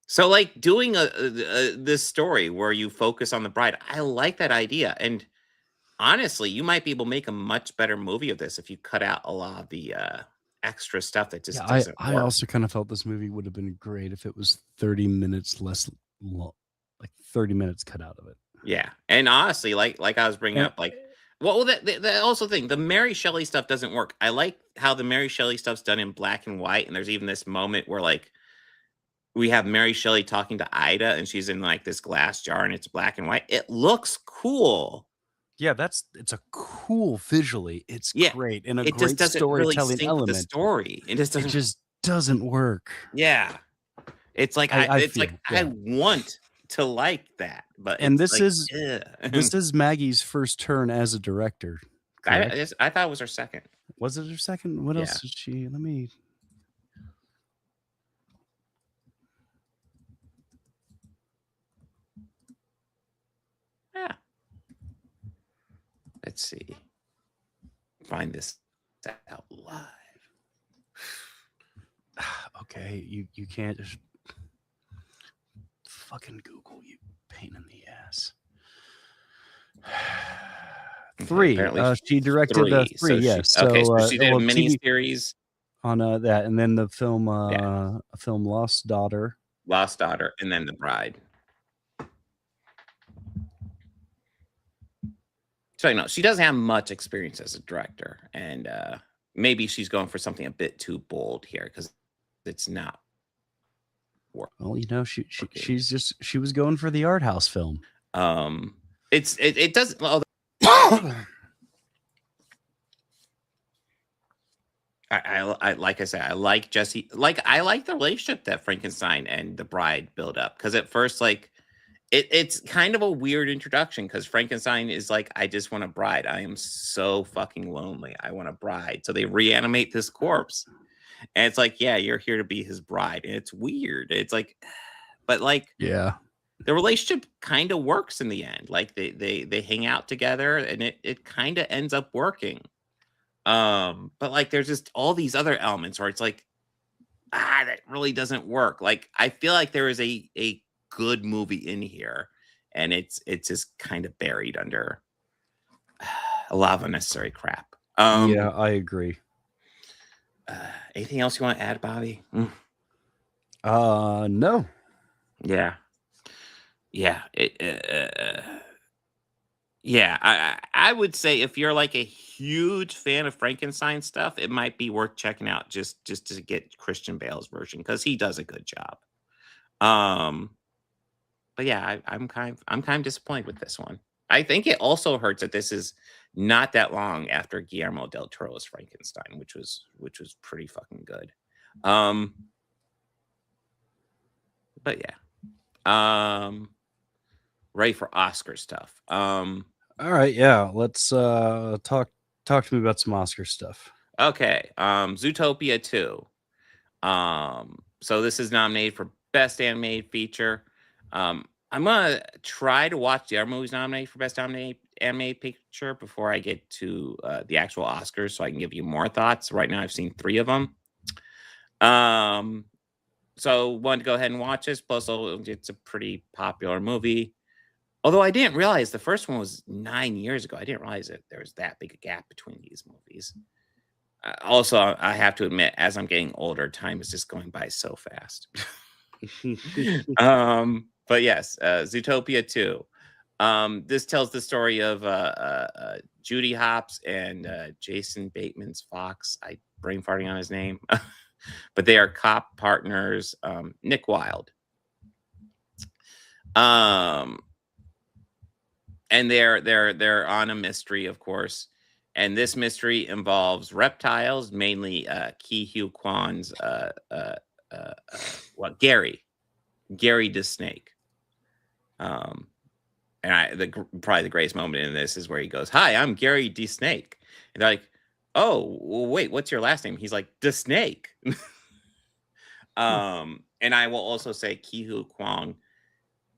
So, like doing this story where you focus on the bride, I like that idea. And honestly, you might be able to make a much better movie of this if you cut out a lot of the extra stuff that just doesn't I work. also kind of felt this movie would have been great if it was 30 minutes less long, like 30 minutes cut out of it. Yeah, and honestly, like I was bringing up, like, well, that also thing, the Mary Shelley stuff doesn't work. I like how the Mary Shelley stuff's done in black and white, and there's even this moment where like we have Mary Shelley talking to Ida, and she's in like this glass jar, and it's black and white. It looks cool. Yeah, it's a cool visually. It's great and a it great just doesn't really storytelling sync with element. the story. It just doesn't work. Yeah, it's like I want to like that, but and it's this like, this is Maggie's first turn as a director. I thought it was her second. Was it her second? What else did she? Let me. Yeah. Let's see. Find this out live. Okay, you can't just fucking Google, you pain in the ass. 3. She directed 3. So she did a mini series on that, and then the film, film Lost Daughter, and then The Bride. So no, she doesn't have much experience as a director, and maybe she's going for something a bit too bold here because it's not. Well, you know, she was going for the art house film. It doesn't. Well, I like I said, I like Jesse. Like I like the relationship that Frankenstein and the bride build up because at first, like. It's kind of a weird introduction because Frankenstein is like, I just want a bride. I am so fucking lonely. I want a bride. So they reanimate this corpse. And it's like, yeah, you're here to be his bride. And it's weird. It's like, but like, yeah, the relationship kind of works in the end. Like they hang out together and it kind of ends up working. But like, there's just all these other elements where it's like, that really doesn't work. Like, I feel like there is a good movie in here and it's just kind of buried under a lot of unnecessary crap. Yeah, I agree. Anything else you want to add, Bobby? No. Yeah. I would say if you're like a huge fan of Frankenstein stuff, it might be worth checking out just to get Christian Bale's version because he does a good job. But yeah, I'm kind of disappointed with this one. I think it also hurts that this is not that long after Guillermo del Toro's Frankenstein, which was pretty fucking good. But yeah. Ready for Oscar stuff. All right, yeah. Let's talk to me about some Oscar stuff. Okay. Zootopia 2. So this is nominated for Best Animated Feature. I'm gonna try to watch the other movies nominated for Best Animated Picture before I get to the actual Oscars, so I can give you more thoughts. Right now, I've seen 3 of them. So wanted to go ahead and watch this. Plus, it's a pretty popular movie. Although I didn't realize the first one was 9 years ago. I didn't realize that there was that big a gap between these movies. Also, I have to admit, as I'm getting older, time is just going by so fast. But yes, Zootopia 2. This tells the story of Judy Hopps and Jason Bateman's Fox. I brain farting on his name, but they are cop partners. Nick Wilde. And they're on a mystery, of course. And this mystery involves reptiles, mainly Ki Hugh Kwan's Gary the snake. And probably the greatest moment in this is where he goes, "Hi, I'm Gary D. Snake." And they're like, "Oh, well, wait, what's your last name?" He's like, "The Snake." And I will also say Ki Hugh Kwan,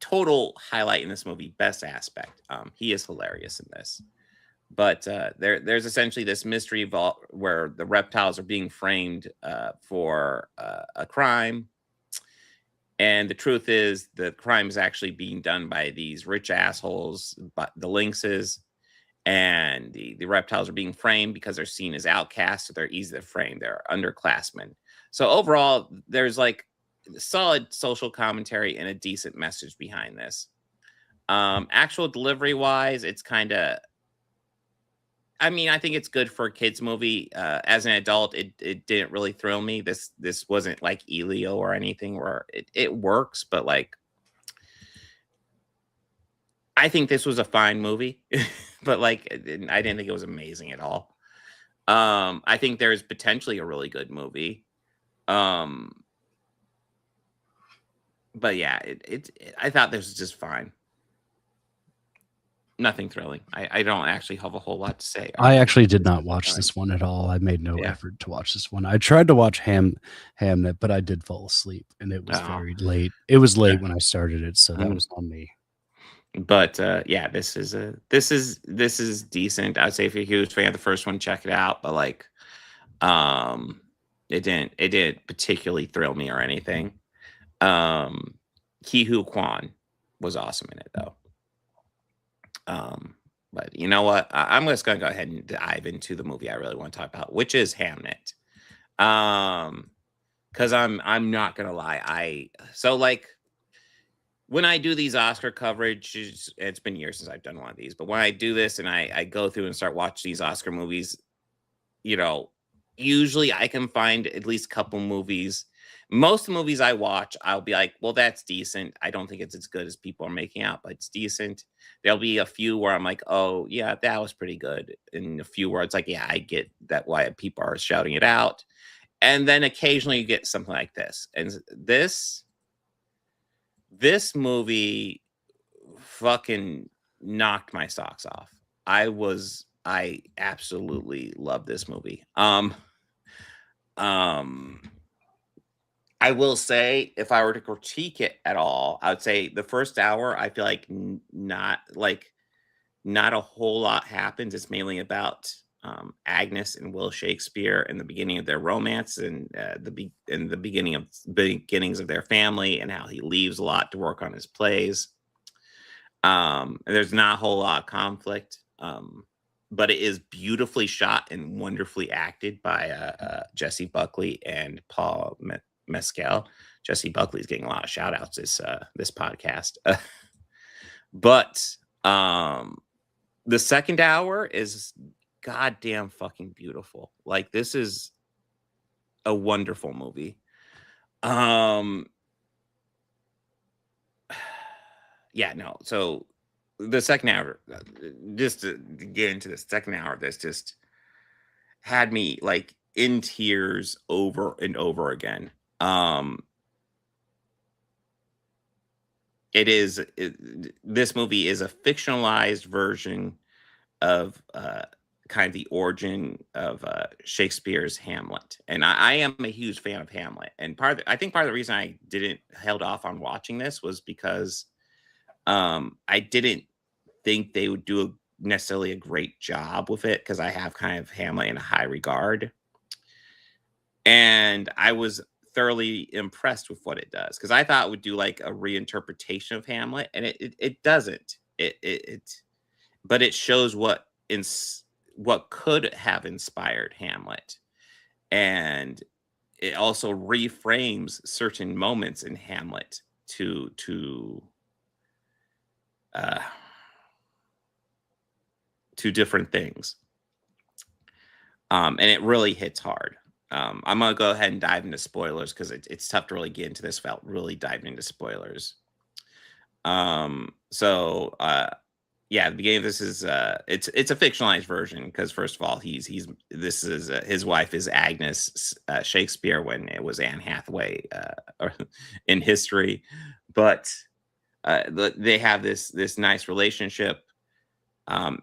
total highlight in this movie, best aspect. He is hilarious in this. But there's essentially this mystery vault where the reptiles are being framed for a crime. And the truth is the crime is actually being done by these rich assholes, but the lynxes, and the reptiles are being framed because they're seen as outcasts, so they're easy to frame. They're underclassmen. So overall, there's like solid social commentary and a decent message behind this. Actual delivery wise, it's kind of, I mean, I think it's good for a kids movie. As an adult, it didn't really thrill me. This wasn't like Elio or anything where it works, but like I think this was a fine movie, but like I didn't think it was amazing at all. I think there's potentially a really good movie. But yeah, I thought this was just fine. Nothing thrilling. I don't actually have a whole lot to say. I actually did not watch this one at all. I made no effort to watch this one. I tried to watch Hamnet, but I did fall asleep, and it was very late. It was late when I started it, so that was on me. But yeah, this is decent. I'd say if you're a huge fan of the first one, check it out. But like, it didn't particularly thrill me or anything. Ki Hugh Kwan was awesome in it though. But you know what? I'm just gonna go ahead and dive into the movie I really want to talk about, which is Hamnet. Because I'm not gonna lie, so like when I do these Oscar coverage, it's been years since I've done one of these, but when I do this and I go through and start watching these Oscar movies, you know, usually I can find at least a couple movies. Most of the movies I watch, I'll be like, well, that's decent. I don't think it's as good as people are making out, but it's decent. There'll be a few where I'm like, oh, yeah, that was pretty good. And a few where it's like, yeah, I get that why people are shouting it out. And then occasionally you get something like this. And this movie fucking knocked my socks off. I absolutely love this movie. I will say, if I were to critique it at all, I would say the first hour, I feel like not a whole lot happens. It's mainly about Agnes and Will Shakespeare and the beginning of their romance and the beginnings of their family and how he leaves a lot to work on his plays. And there's not a whole lot of conflict, but it is beautifully shot and wonderfully acted by Jesse Buckley and Paul Mescal. Jesse Buckley's getting a lot of shout outs this podcast. But the second hour is goddamn fucking beautiful. Like, this is a wonderful movie. Yeah, no. So the second hour, just to get into the second hour, this just had me like in tears over and over again. This movie is a fictionalized version of kind of the origin of Shakespeare's Hamlet, and I am a huge fan of Hamlet. And I think part of the reason I didn't held off on watching this was because I didn't think they would do necessarily a great job with it, because I have kind of Hamlet in a high regard, and I was thoroughly impressed with what it does, because I thought it would do like a reinterpretation of Hamlet, and it doesn't. But it shows what could have inspired Hamlet, and it also reframes certain moments in Hamlet to different things. And it really hits hard. I'm gonna go ahead and dive into spoilers because it's tough to really get into this without really diving into spoilers. Yeah, the beginning of this is it's a fictionalized version because first of all his wife is Agnes Shakespeare when it was Anne Hathaway in history, but they have this nice relationship.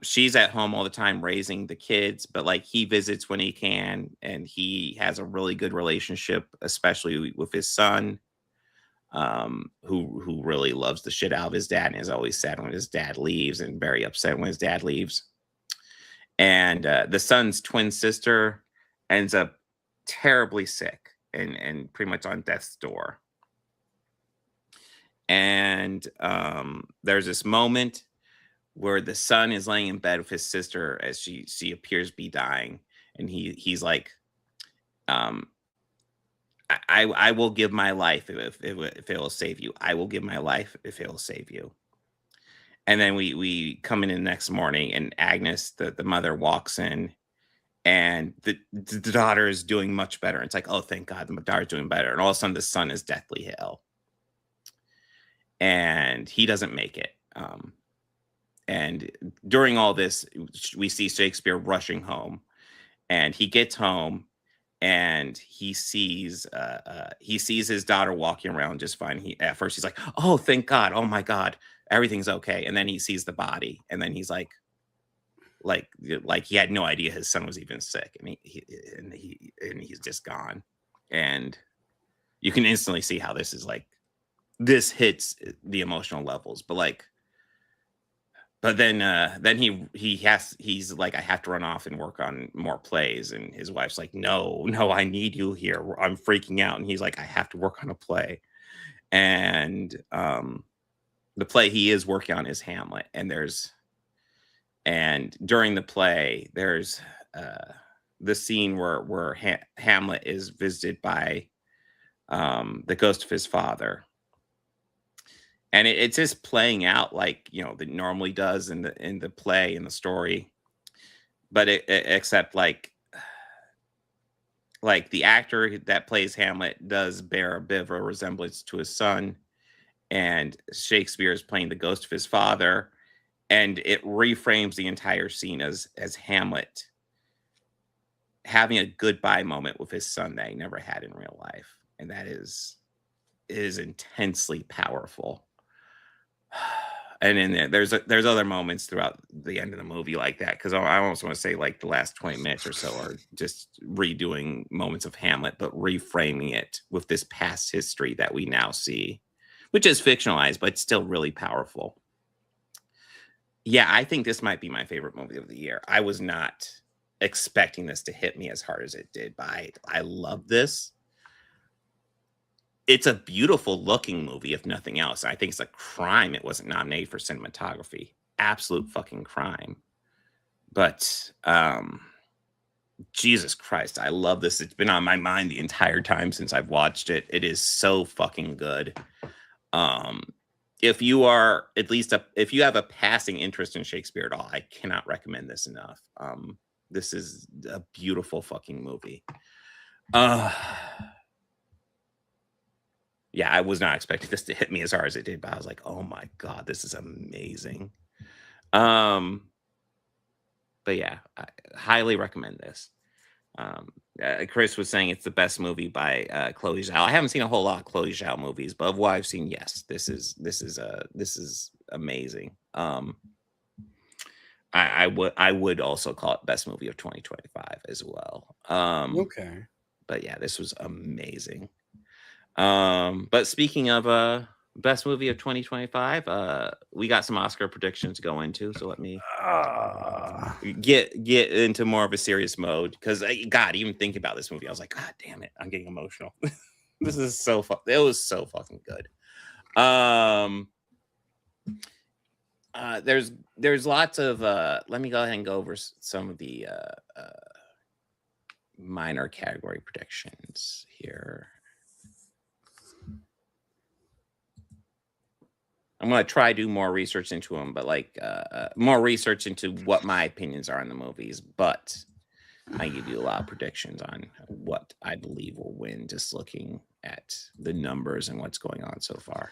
She's at home all the time raising the kids, but like he visits when he can, and he has a really good relationship, especially with his son, who really loves the shit out of his dad and is always sad when his dad leaves and very upset when his dad leaves. And the son's twin sister ends up terribly sick and pretty much on death's door. And there's this moment where the son is laying in bed with his sister as she appears to be dying, and he's like, I will give my life if it will save you. I will give my life if it will save you. And then we come in the next morning, and Agnes, the mother, walks in, and the daughter is doing much better. It's like, oh, thank God, the daughter's doing better. And all of a sudden, the son is deathly ill, and he doesn't make it. And during all this, we see Shakespeare rushing home, and he gets home, and he sees his daughter walking around just fine. At first he's like, oh, thank God, oh my God, everything's okay. And then he sees the body, and then he's like he had no idea his son was even sick, and he's just gone. And you can instantly see how this hits the emotional levels. But then he's like, I have to run off and work on more plays. And his wife's like, no, I need you here. I'm freaking out. And he's like, I have to work on a play. And the play he is working on is Hamlet. And during the play, there's the scene where Hamlet is visited by the ghost of his father. And it's just playing out like, that normally does in the play, in the story, but except like the actor that plays Hamlet does bear a bit of a resemblance to his son, and Shakespeare is playing the ghost of his father, and it reframes the entire scene as Hamlet having a goodbye moment with his son that he never had in real life, and that is intensely powerful. And then there's other moments throughout the end of the movie like that, because I almost want to say like the last 20 minutes or so are just redoing moments of Hamlet, but reframing it with this past history that we now see, which is fictionalized, but still really powerful. Yeah, I think this might be my favorite movie of the year. I was not expecting this to hit me as hard as it did, but I love this. It's a beautiful looking movie, if nothing else. I think it's a crime it wasn't nominated for cinematography. Absolute fucking crime. But Jesus Christ, I love this. It's been on my mind the entire time since I've watched it. It is so fucking good. If you are if you have a passing interest in Shakespeare at all, I cannot recommend this enough. This is a beautiful fucking movie. Yeah, I was not expecting this to hit me as hard as it did, but I was like, oh my God, this is amazing. But yeah, I highly recommend this. Chris was saying it's the best movie by Chloe Zhao. I haven't seen a whole lot of Chloe Zhao movies, but of what I've seen, yes, this is amazing. I would also call it best movie of 2025 as well. Okay. But yeah, this was amazing. But speaking of best movie of 2025, we got some Oscar predictions to go into, so let me get into more of a serious mode, because God, even thinking about this movie, I was like, God damn it, I'm getting emotional. This is so fun. It was so fucking good. There's lots of let me go ahead and go over some of the minor category predictions here. I'm gonna try to do more research into them, but like more research into what my opinions are on the movies. But I give you a lot of predictions on what I believe will win, just looking at the numbers and what's going on so far.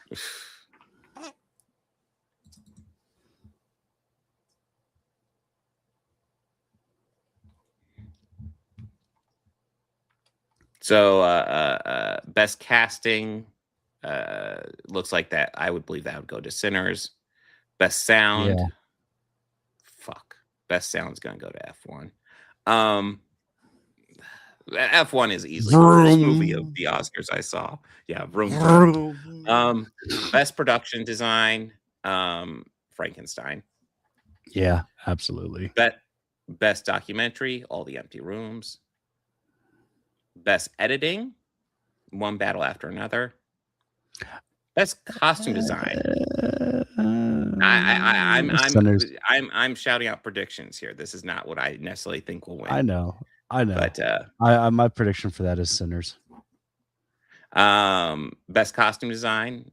So best casting looks like that. I would believe that would go to Sinners. Best sound, best sound's gonna go to F1. F1 is easily the worst movie of the Oscars I saw. Yeah, vroom. Best production design, Frankenstein. Yeah, absolutely. Best documentary, All the Empty Rooms. Best editing, One Battle After Another. Best costume design. I'm shouting out predictions here. This is not what I necessarily think will win. I know. But my prediction for that is Sinners. Best costume design.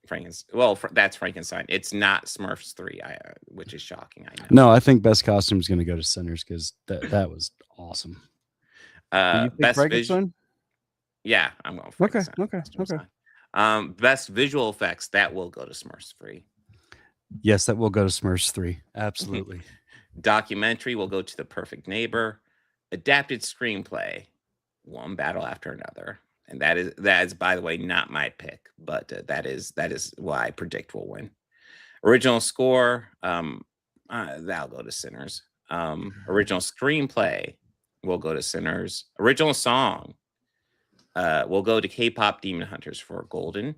Frankenstein. Well, that's Frankenstein. It's not Smurfs 3, which is shocking. I know. No, I think best costume is going to go to Sinners because that was awesome. Best Frankenstein? Yeah, I'm going Frankenstein. Okay. Best visual effects, that will go to Smurfs 3. Yes, that will go to Smurfs 3. Absolutely. Documentary will go to The Perfect Neighbor. Adapted screenplay, One Battle After Another. And that is, by the way, not my pick, but that is what I predict will win. Original score, that'll go to Sinners. Original screenplay will go to Sinners. Original song will go to K-pop Demon Hunters for Golden.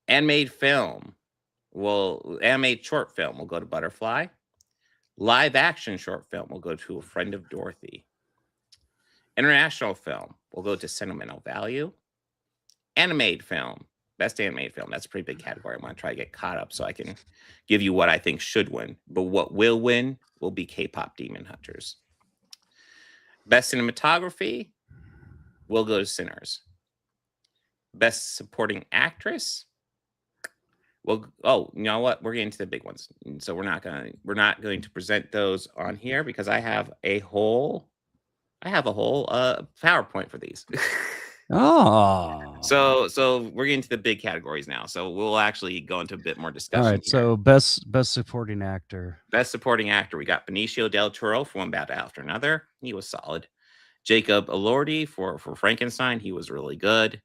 Animated short film will go to Butterfly. Live action short film will go to A Friend of Dorothy. International film will go to Sentimental Value. Animated film, best animated film. That's a pretty big category. I'm going to try to get caught up so I can give you what I think should win. But what will win will be K-pop Demon Hunters. Best cinematography will go to Sinners. Best supporting actress. Well, you know what? We're getting to the big ones, so we're not going to present those on here because I have a whole PowerPoint for these. Oh, so we're getting to the big categories now. So we'll actually go into a bit more discussion. All right. Here. So best supporting actor. Best supporting actor. We got Benicio del Toro for One Battle After Another. He was solid. Jacob Elordi for Frankenstein. He was really good.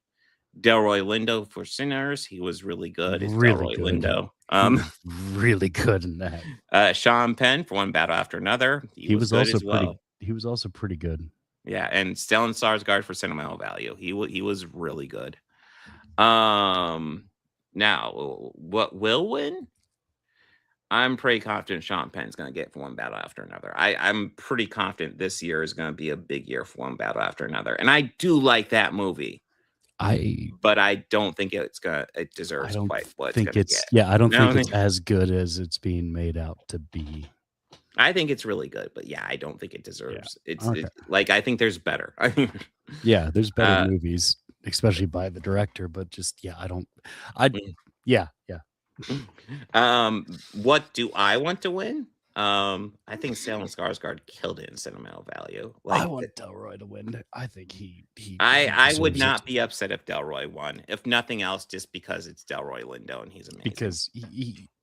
Delroy Lindo for Sinners. He was really good. It's Really Delroy good. Lindo. Really good in that. Sean Penn for One Battle After Another. He was good also as well. He was also pretty good. Yeah, and Stellan Skarsgård for Sentimental Value. He was really good. Now, what will win? I'm pretty confident Sean Penn's going to get for One Battle After Another. I'm pretty confident this year is going to be a big year for One Battle After Another, and I do like that movie. But I don't think it deserves quite what it's going to get. Yeah, I don't think it's as good as it's being made out to be. I think it's really good, but yeah, I don't think it deserves. Yeah. Like I think there's better. Yeah, there's better movies, especially by the director. But just yeah. What do I want to win? I think Stellan Skarsgård killed it in Sentimental Value. I want Delroy to win. I think I would not be upset if Delroy won, if nothing else, just because it's Delroy Lindo and he's amazing. Because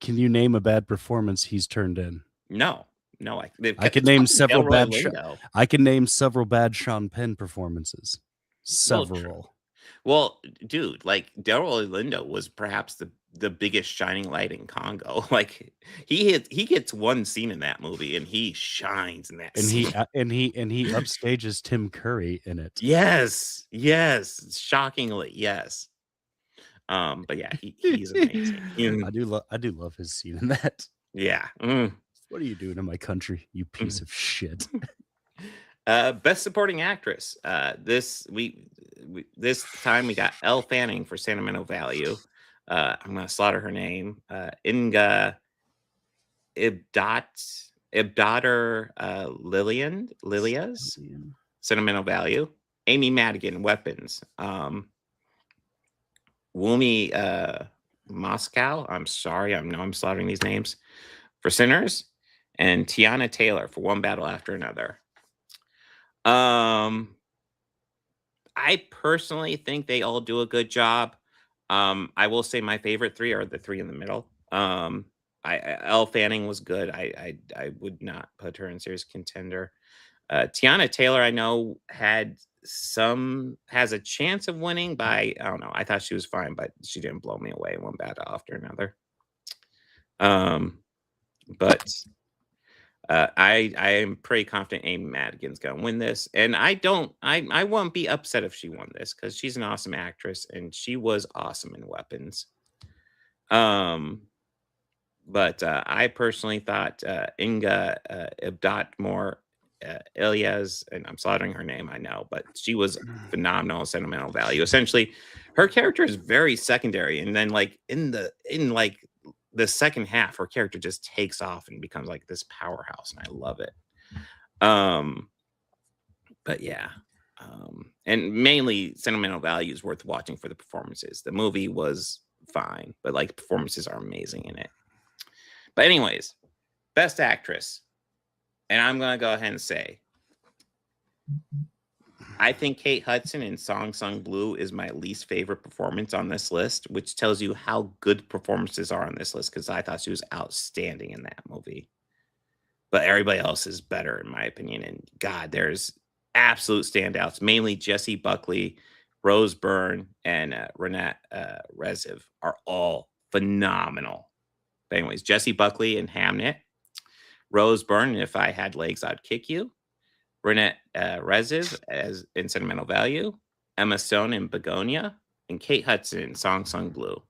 can you name a bad performance he's turned in? No, I could name several bad. I can name several bad Sean Penn performances. Several. Well, dude, like Delroy Lindo was perhaps the biggest shining light in Congo. Like he gets one scene in that movie and he shines in that scene. And he upstages Tim Curry in it. Yes, shockingly, yes. But yeah, he's amazing. I do love his scene in that. Yeah. What are you doing in my country, you piece of shit? Best supporting actress. This time we got Elle Fanning for Sentimental Value. I'm gonna slaughter her name. Inga Ibdater Lilias, Sentimental Value. Amy Madigan, Weapons. Wumi Moscow. I'm sorry, I'm slaughtering these names, for Sinners, and Tiana Taylor for One Battle After Another. I personally think they all do a good job. I will say my favorite three are the three in the middle. Elle Fanning was good. I would not put her in serious contender. Tiana Taylor, I know has a chance of winning, but I don't know. I thought she was fine, but she didn't blow me away one battle after another. But I am pretty confident Amy Madigan's gonna win this, and I won't be upset if she won this because she's an awesome actress and she was awesome in Weapons. But I personally thought Inga Ibdatmore Ilyas, and I'm slaughtering her name, I know, but she was phenomenal sentimental value. Essentially, her character is very secondary, and then like in the second half, her character just takes off and becomes like this powerhouse, and I love it. But yeah, and mainly sentimental value is worth watching for the performances. The movie was fine, but like performances are amazing in it. But anyways, best actress, and I'm gonna go ahead and say, I think Kate Hudson in Song Sung Blue is my least favorite performance on this list, which tells you how good performances are on this list, because I thought she was outstanding in that movie. But everybody else is better, in my opinion. And God, there's absolute standouts, mainly Jessie Buckley, Rose Byrne, and Renette Reziv are all phenomenal. But anyways, Jessie Buckley in Hamnet, Rose Byrne, If I Had Legs, I'd Kick You, Renette Reziv as in Sentimental Value, Emma Stone in Begonia, and Kate Hudson in Song Sung Blue.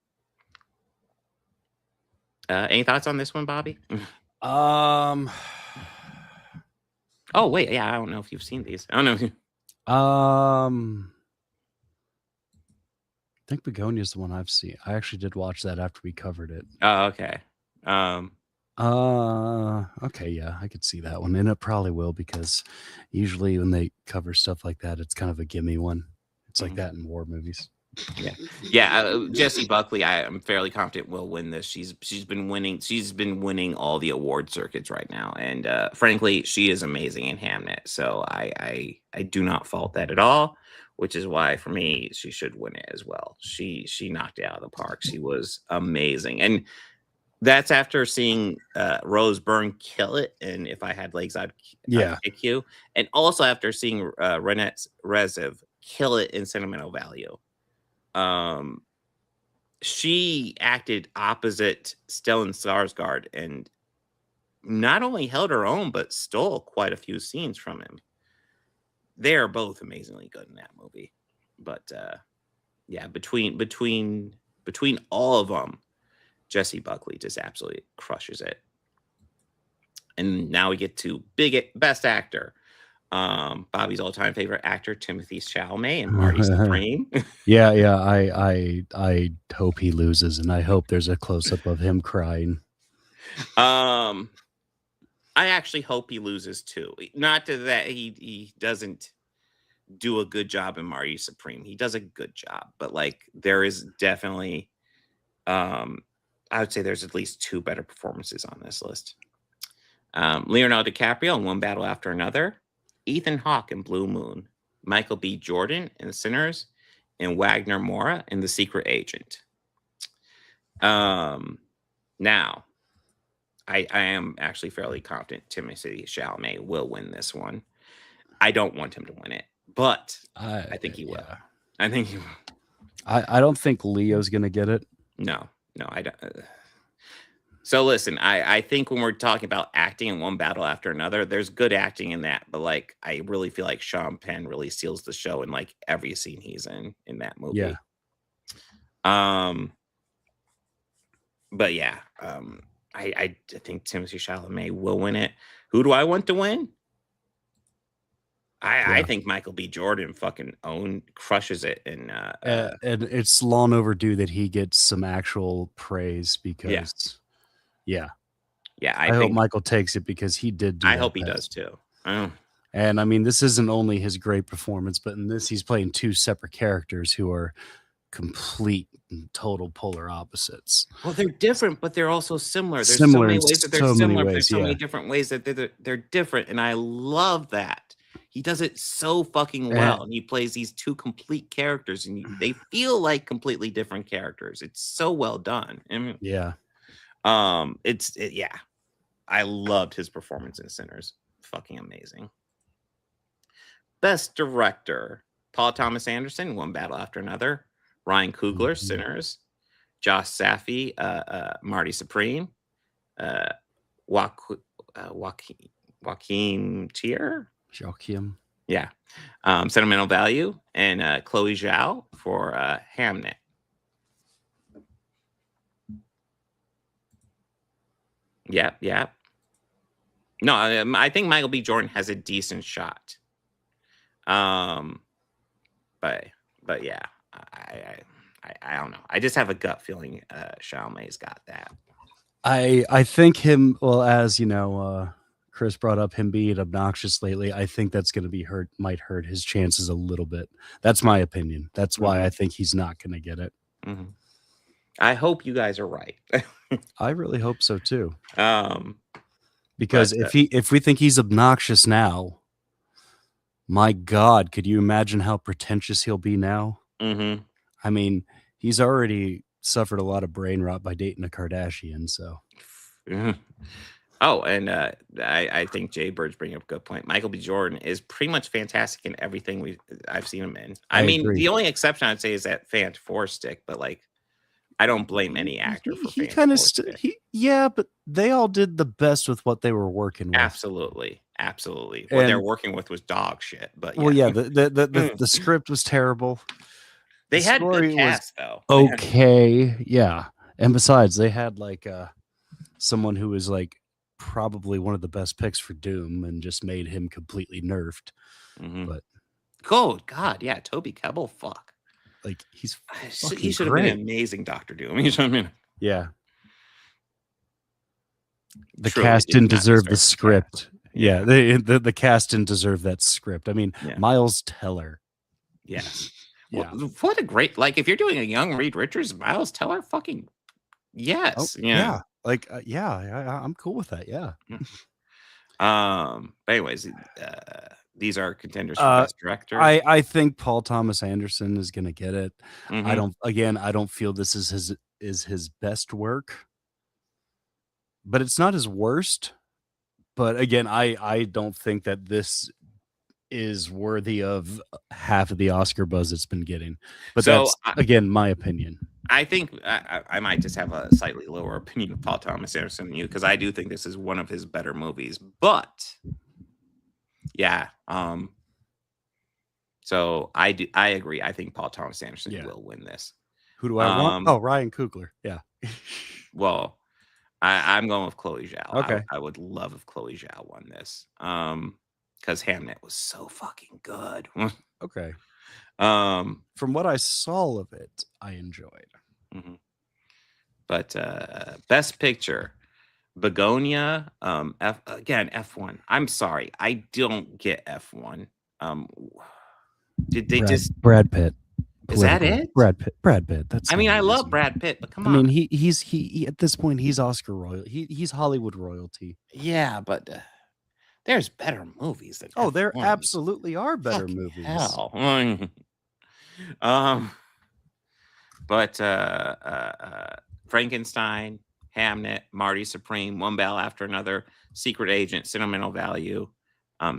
Any thoughts on this one, Bobby? Oh wait, yeah, I don't know if you've seen these. I don't know. I think Begonia is the one I've seen. I actually did watch that after we covered it. Oh, okay. Okay, yeah, I could see that one, and it probably will, because usually when they cover stuff like that, it's kind of a gimme one. It's like that in war movies. Yeah. Jessie Buckley, I am fairly confident will win this. She's been winning. She's been winning all the award circuits right now, and frankly, she is amazing in Hamnet. So I do not fault that at all, which is why for me she should win it as well. She knocked it out of the park. She was amazing, and that's after seeing Rose Byrne kill it, and If I Had Legs, I'd Kick You, and also after seeing Renette Reziv kill it in Sentimental Value. She acted opposite Stellan Skarsgård and not only held her own, but stole quite a few scenes from him. They are both amazingly good in that movie. But yeah, between all of them, Jessie Buckley just absolutely crushes it. And now we get to best actor. Bobby's all-time favorite actor, Timothée Chalamet, and Marty Supreme. Yeah. I hope he loses, and I hope there's a close-up of him crying. I actually hope he loses too. Not that he doesn't do a good job in Marty Supreme. He does a good job, but like there is definitely, I would say there's at least two better performances on this list. Leonardo DiCaprio in One Battle After Another, Ethan Hawke in Blue Moon, Michael B. Jordan in Sinners, and Wagner Moura in The Secret Agent. Now, I am actually fairly confident Timothée Chalamet will win this one. I don't want him to win it, but I think he will. I think he will. I don't think Leo's gonna get it. No, I don't. So listen, I think when we're talking about acting in One Battle After Another, there's good acting in that, but like I really feel like Sean Penn really steals the show in like every scene he's in that movie. Yeah. But yeah, I think Timothée Chalamet will win it. Who do I want to win? I think Michael B. Jordan fucking crushes it, and it's long overdue that he gets some actual praise, because I hope Michael takes it, because he did do I hope he does too. And I mean, this isn't only his great performance, but in this he's playing two separate characters who are complete and total polar opposites. Well, they're different, but they're also similar. There's so Similar many in ways that they're so many similar, but ways, there's so many yeah. different ways that they're different, and I love that. He does it so fucking Eh. well, and he plays these two complete characters, and they feel like completely different characters. It's so well done. I mean, Yeah. Yeah. I loved his performance in Sinners. Fucking amazing. Best director: Paul Thomas Anderson, One Battle After Another. Ryan Coogler, Sinners. Josh Safey, Marty Supreme. Joaquin Tier. Joachim. Yeah. Sentimental Value, and Chloe Zhao for Hamnet. Yep. No, I think Michael B. Jordan has a decent shot. But yeah, I don't know. I just have a gut feeling Chalamet's got that. I think him, well, as you know, Chris brought up him being obnoxious lately. I think that's going to be might hurt his chances a little bit. That's my opinion. That's why I think he's not going to get it. Mm-hmm. I hope you guys are right. I really hope so too. Because if we think he's obnoxious now, my God, could you imagine how pretentious he'll be now? Mm-hmm. I mean, he's already suffered a lot of brain rot by dating a Kardashian. So, oh, and I think Jay Bird's bringing up a good point. Michael B. Jordan is pretty much fantastic in everything I've seen him in. I mean, agree. the only exception I'd say is that Fant Four Stick, but like, I don't blame any actor for he Fant kind of Four Stick. yeah, but they all did the best with what they were working with. Absolutely. What they're working with was dog shit. But yeah. Well, yeah, the script was terrible. They The had good story was cast though. Okay, yeah, and besides, they had like someone who was like probably one of the best picks for Doom, and just made him completely nerfed. But oh God, yeah, Toby Kebbell, fuck, like he should have been an amazing Doctor Doom. You know what I mean? Yeah. The Truly cast did didn't not deserve the deserve script. Yeah, the cast didn't deserve that script. I mean, Miles Teller. Yes. Yeah. Well, what a great, like, if you're doing a young Reed Richards, Miles Teller, fucking yes. Yeah. Like, I'm cool with that. Yeah. But anyways, these are contenders for best director. I think Paul Thomas Anderson is gonna get it. Mhm. I don't feel this is his best work, but it's not his worst. But again, I don't think that this is worthy of half of the Oscar buzz it's been getting. But So, that's again my opinion. I think I might just have a slightly lower opinion of Paul Thomas Anderson than you, because I do think this is one of his better movies. But yeah, so I agree. I think Paul Thomas Anderson will win this. Who do I want? Oh, Ryan Coogler. Yeah. Well, I'm going with Chloe Zhao. Okay. I would love if Chloe Zhao won this. Because Hamnet was so fucking good. Okay. From what I saw of it, I enjoyed. But best picture, Begonia. F1. I'm sorry, I don't get F1. Did they Brad Pitt? Is that it? Brad Pitt. That's. I mean, I love Brad Pitt, but come on. I mean, he at this point he's Oscar royalty. He's Hollywood royalty. Yeah, but there's better movies than. Oh, there F1. absolutely are better Fucking movies. Hell. But Frankenstein, Hamnet, Marty Supreme, One Battle After Another, Secret Agent, Sentimental Value,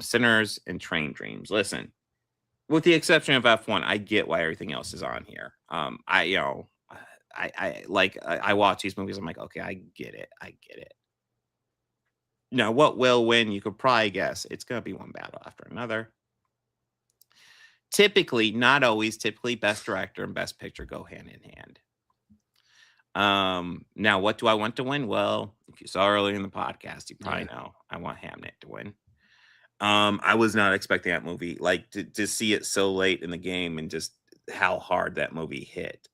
Sinners, and Train Dreams. Listen, with the exception of F1, I get why everything else is on here. I watch these movies. I'm like, okay, I get it. Now, what will win? You could probably guess. It's going to be One Battle After Another. Typically, not always, best director and best picture go hand in hand. Now, what do I want to win? Well, if you saw earlier in the podcast, you probably know I want Hamnet to win. I was not expecting that movie, like to see it so late in the game and just how hard that movie hit.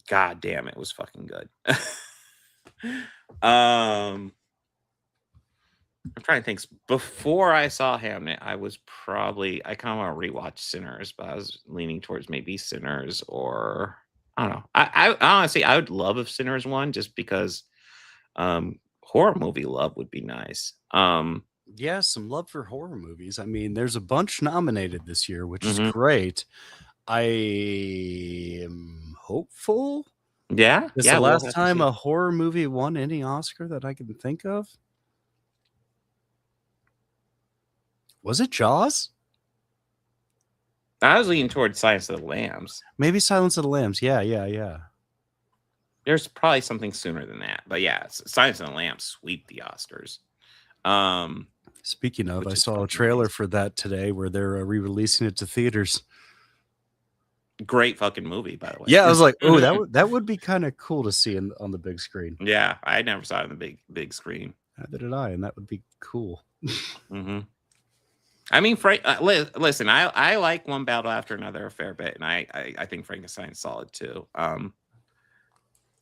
God damn, it was fucking good. I'm trying to think. Before I saw Hamnet, I kind of want to rewatch Sinners, but I was leaning towards maybe Sinners or I don't know. I honestly, I would love if Sinners won just because horror movie love would be nice. Yeah, some love for horror movies. I mean, there's a bunch nominated this year, which is Mhm. great. I am hopeful. Yeah, It's yeah, the we'll last have to time see. a horror movie won any Oscar that I can think of. Was it Jaws? I was leaning towards Silence of the Lambs. Maybe Silence of the Lambs. Yeah. There's probably something sooner than that, but yeah, Silence of the Lambs sweep the Oscars. Speaking of, Which I is saw a fucking trailer for that today where they're re-releasing it to theaters. Great fucking movie, by the way. Yeah, I was like, oh, that would be kind of cool to see on the big screen. Yeah, I never saw it on the big screen. Neither did I, and that would be cool. Mm-hmm. I mean, listen, I like One Battle After Another a fair bit, and I think Frankenstein's solid too.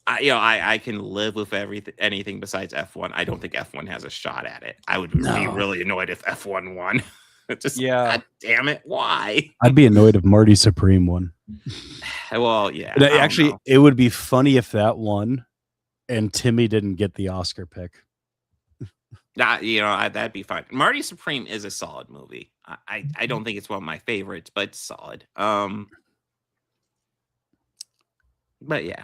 I can live with anything besides F1. I don't think F1 has a shot at it. I would be really annoyed if F1 won. God damn it, why? I'd be annoyed if Marty Supreme won. Well, yeah. But actually, it would be funny if that won and Timmy didn't get the Oscar pick. That'd be fine. Marty Supreme is a solid movie. I don't think it's one of my favorites, but it's solid. But yeah,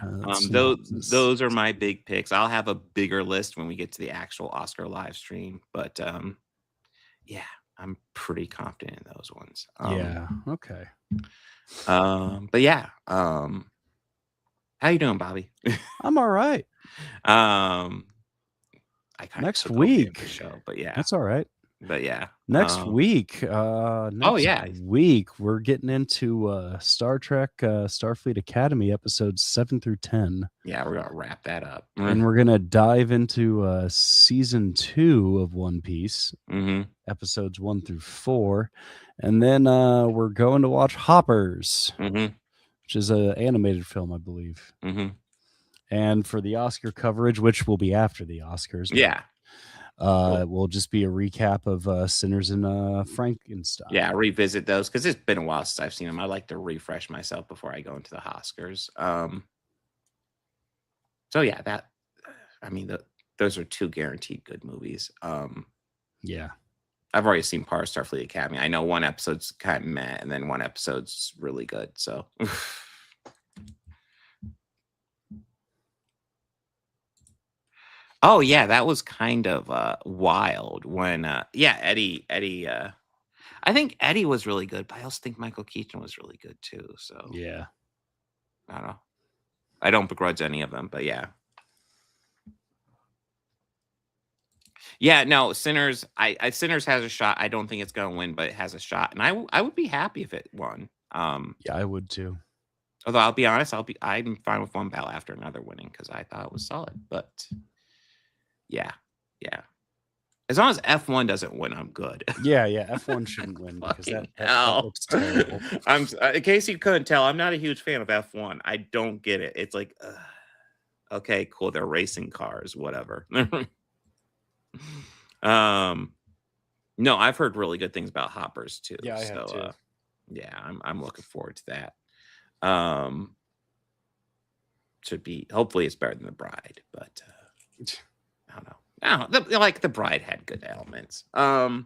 those are my big picks. I'll have a bigger list when we get to the actual Oscar live stream. But yeah, I'm pretty confident in those ones. Yeah. Okay. But yeah. How you doing, Bobby? I'm all right. Next week, show, but yeah, that's all right. But yeah, next week. Week we're getting into Star Trek Starfleet Academy episodes 7 through 10. Yeah, we're gonna wrap that up, and we're gonna dive into season 2 of One Piece, episodes 1 through 4, and then we're going to watch Hoppers, which is an animated film, I believe. And for the Oscar coverage, which will be after the Oscars, will just be a recap of Sinners and Frankenstein. Yeah, revisit those because it's been a while since I've seen them. I like to refresh myself before I go into the Oscars. So yeah, those are 2 guaranteed good movies. Yeah, I've already seen part of Starfleet Academy. I know one episode's kind of meh, and then one episode's really good. So. Oh yeah, that was kind of wild when Eddie I think Eddie was really good, but I also think Michael Keaton was really good too. So yeah. I don't know. I don't begrudge any of them, but yeah. Yeah, no, Sinners Sinners has a shot. I don't think it's gonna win, but it has a shot. And I would be happy if it won. Yeah, I would too. Although I'll be honest, I'm fine with One Battle After Another winning because I thought it was solid. But yeah. As long as F1 doesn't win, I'm good. Yeah, F1 shouldn't win because that looks terrible. In case you couldn't tell, I'm not a huge fan of F1. I don't get it. It's like, okay, cool. They're racing cars, whatever. No, I've heard really good things about Hoppers too. Yeah, I have too. Yeah, I'm looking forward to that. Should be hopefully it's better than The Bride, but I don't know. Like The Bride had good elements. But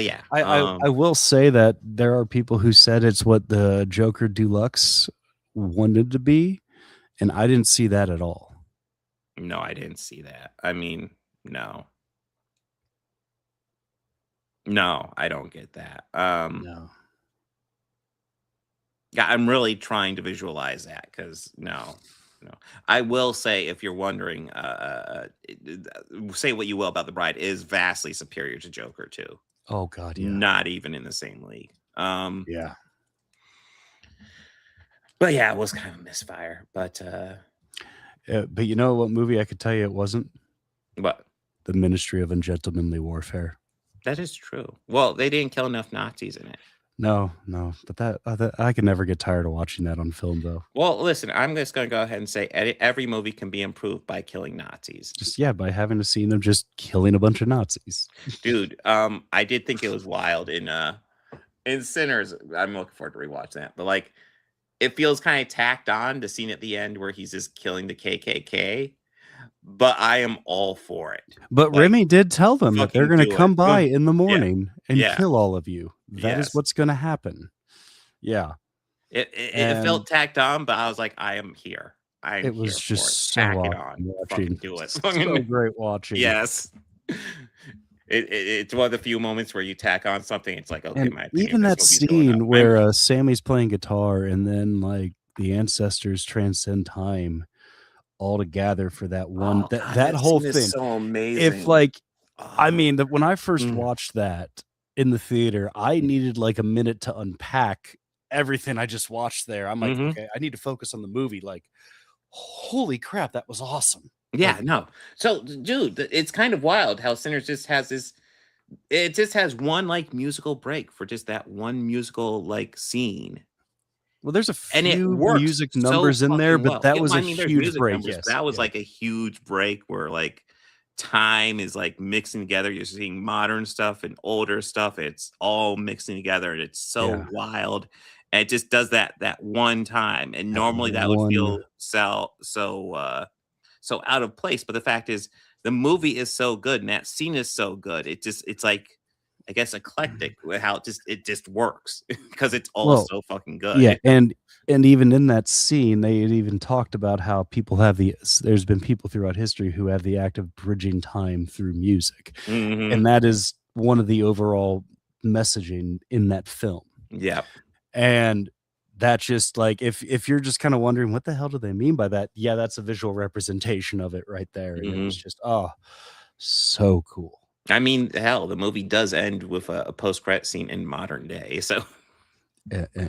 yeah, I will say that there are people who said it's what the Joker Deluxe wanted to be, and I didn't see that at all. No, I didn't see that. I mean, no, I don't get that. No. Yeah, I'm really trying to visualize that because no. I will say, if you're wondering, say what you will about The Bride is vastly superior to Joker too. Oh God, yeah. Not even in the same league. Yeah. But yeah, it was kind of a misfire. But you know what movie I could tell you it wasn't? What? The Ministry of Ungentlemanly Warfare. That is true. Well, they didn't kill enough Nazis in it. No, but that I can never get tired of watching that on film, though. Well, listen, I'm just going to go ahead and say every movie can be improved by killing Nazis. Just by having to see them just killing a bunch of Nazis. Dude, I did think it was wild in Sinners. I'm looking forward to rewatch that, but like, it feels kind of tacked on the scene at the end where he's just killing the KKK. But I am all for it. But like, Remy did tell them that they're going to come by in the morning and Yeah. kill all of you. That is Yes. what's going to happen. Yeah. It felt tacked on, but I was like, I am here. It was just so Tack it awesome on. watching. Fucking do it. So great watching. Yes. It's one of the few moments where you tack on something. It's like, okay, And my opinion, even this that movie's going up. scene where Sammy's playing guitar and then like the ancestors transcend time all together for that one that whole scene thing is so amazing. If like I mean that when I first watched that in the theater, I needed like a minute to unpack everything I just watched there. I'm like, okay, I need to focus on the movie. Like, holy crap, that was awesome. Yeah, no. So, dude, it's kind of wild how Sinners just has this. It just has one like musical break for just that one musical like scene. Well, there's a And it few works music so numbers in there, fucking but well. that Yeah, was well, a I mean, there's huge music break. numbers, Yes, but that was like a huge break where like time is like mixing together. You're seeing modern stuff and older stuff. It's all mixing together, and it's so wild. And it just does that one time. And normally that would feel so out of place. But the fact is, the movie is so good, and that scene is so good. It's like, I guess, eclectic with how it just works because it's all so fucking good. Yeah, and even in that scene, they had even talked about how people have there's been people throughout history who have the act of bridging time through music. And that is one of the overall messaging in that film. Yeah. And that's just like, if you're just kind of wondering what the hell do they mean by that? Yeah, that's a visual representation of it right there. And it was just, so cool. I mean, hell, the movie does end with a post-credit scene in modern day. So,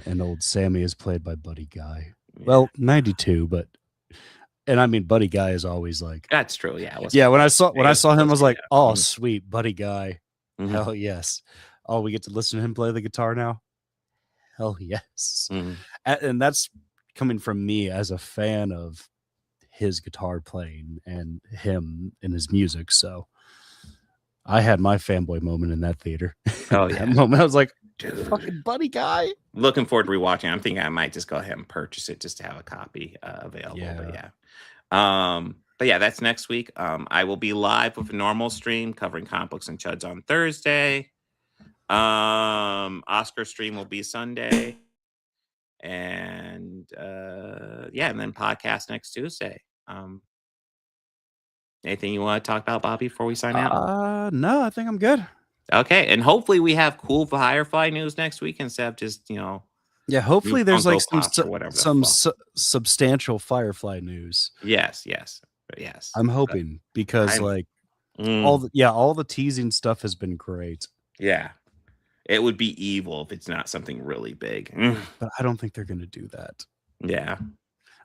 and old Sammy is played by Buddy Guy. Yeah. Well, 92, but I mean, Buddy Guy is always like, that's true. Yeah. Yeah. When I saw him, I was like, oh, sweet, Buddy Guy. Hell yes. Oh, we get to listen to him play the guitar now. Hell yes. And that's coming from me as a fan of his guitar playing and him and his music. So I had my fanboy moment in that theater. Oh yeah. That moment, I was like, dude, fucking Buddy Guy. Looking forward to rewatching. I'm thinking I might just go ahead and purchase it just to have a copy available. Yeah. But yeah, that's next week. I will be live with a normal stream covering comic books and chuds on Thursday. Oscar stream will be Sunday. And and then podcast next Tuesday. Anything you want to talk about, Bobby, before we sign out? No, I think I'm good. Okay, and hopefully we have cool Firefly news next week instead of just Yeah, hopefully there's like some some substantial Firefly news. Yes. I'm hoping because all the teasing stuff has been great. Yeah, it would be evil if it's not something really big. But I don't think they're going to do that. Yeah.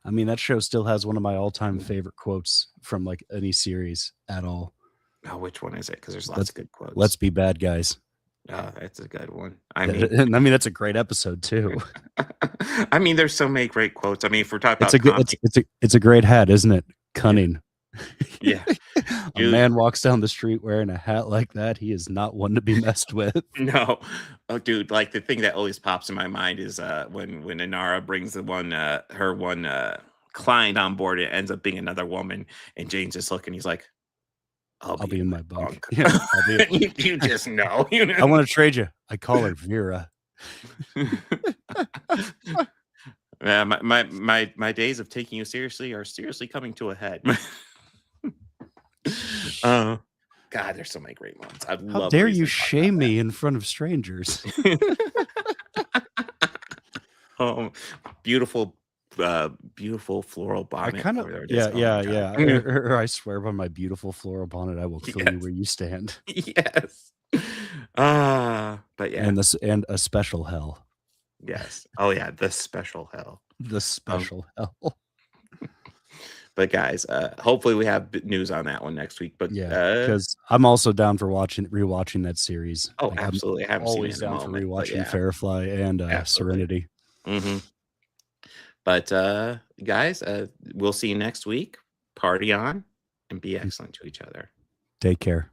I mean, that show still has one of my all-time favorite quotes from like any series at all. Oh, which one is it? Because there's lots of good quotes. Let's be bad guys. Oh, that's a good one. I mean, that's a great episode too. I mean, there's so many great quotes. I mean, if we're talking about it's a great hat, isn't it? Cunning. Yeah. A man walks down the street wearing a hat like that. He is not one to be messed with. No. Oh, dude, like the thing that always pops in my mind is when Inara brings her one client on board, it ends up being another woman, and Jane's just looking, he's like, I'll be in my bunk. Yeah, I'll be you just know. You know? I want to trade you. I call her Vera. Yeah, my days of taking you seriously are seriously coming to a head. God, there's so many great ones. How dare you shame me in front of strangers? Oh, beautiful floral bonnet. I kind of, yeah. I swear by my beautiful floral bonnet, I will kill you where you stand. Yes. But yeah, and a special hell. Yes. Oh yeah, the special hell. The special hell. But guys, hopefully we have news on that one next week. But Yeah, because I'm also down for rewatching that series. Oh, Like, absolutely. I I'm haven't seen it always in a down for moment, but rewatching yeah. Firefly and Serenity. But guys, we'll see you next week. Party on and be excellent to each other. Take care.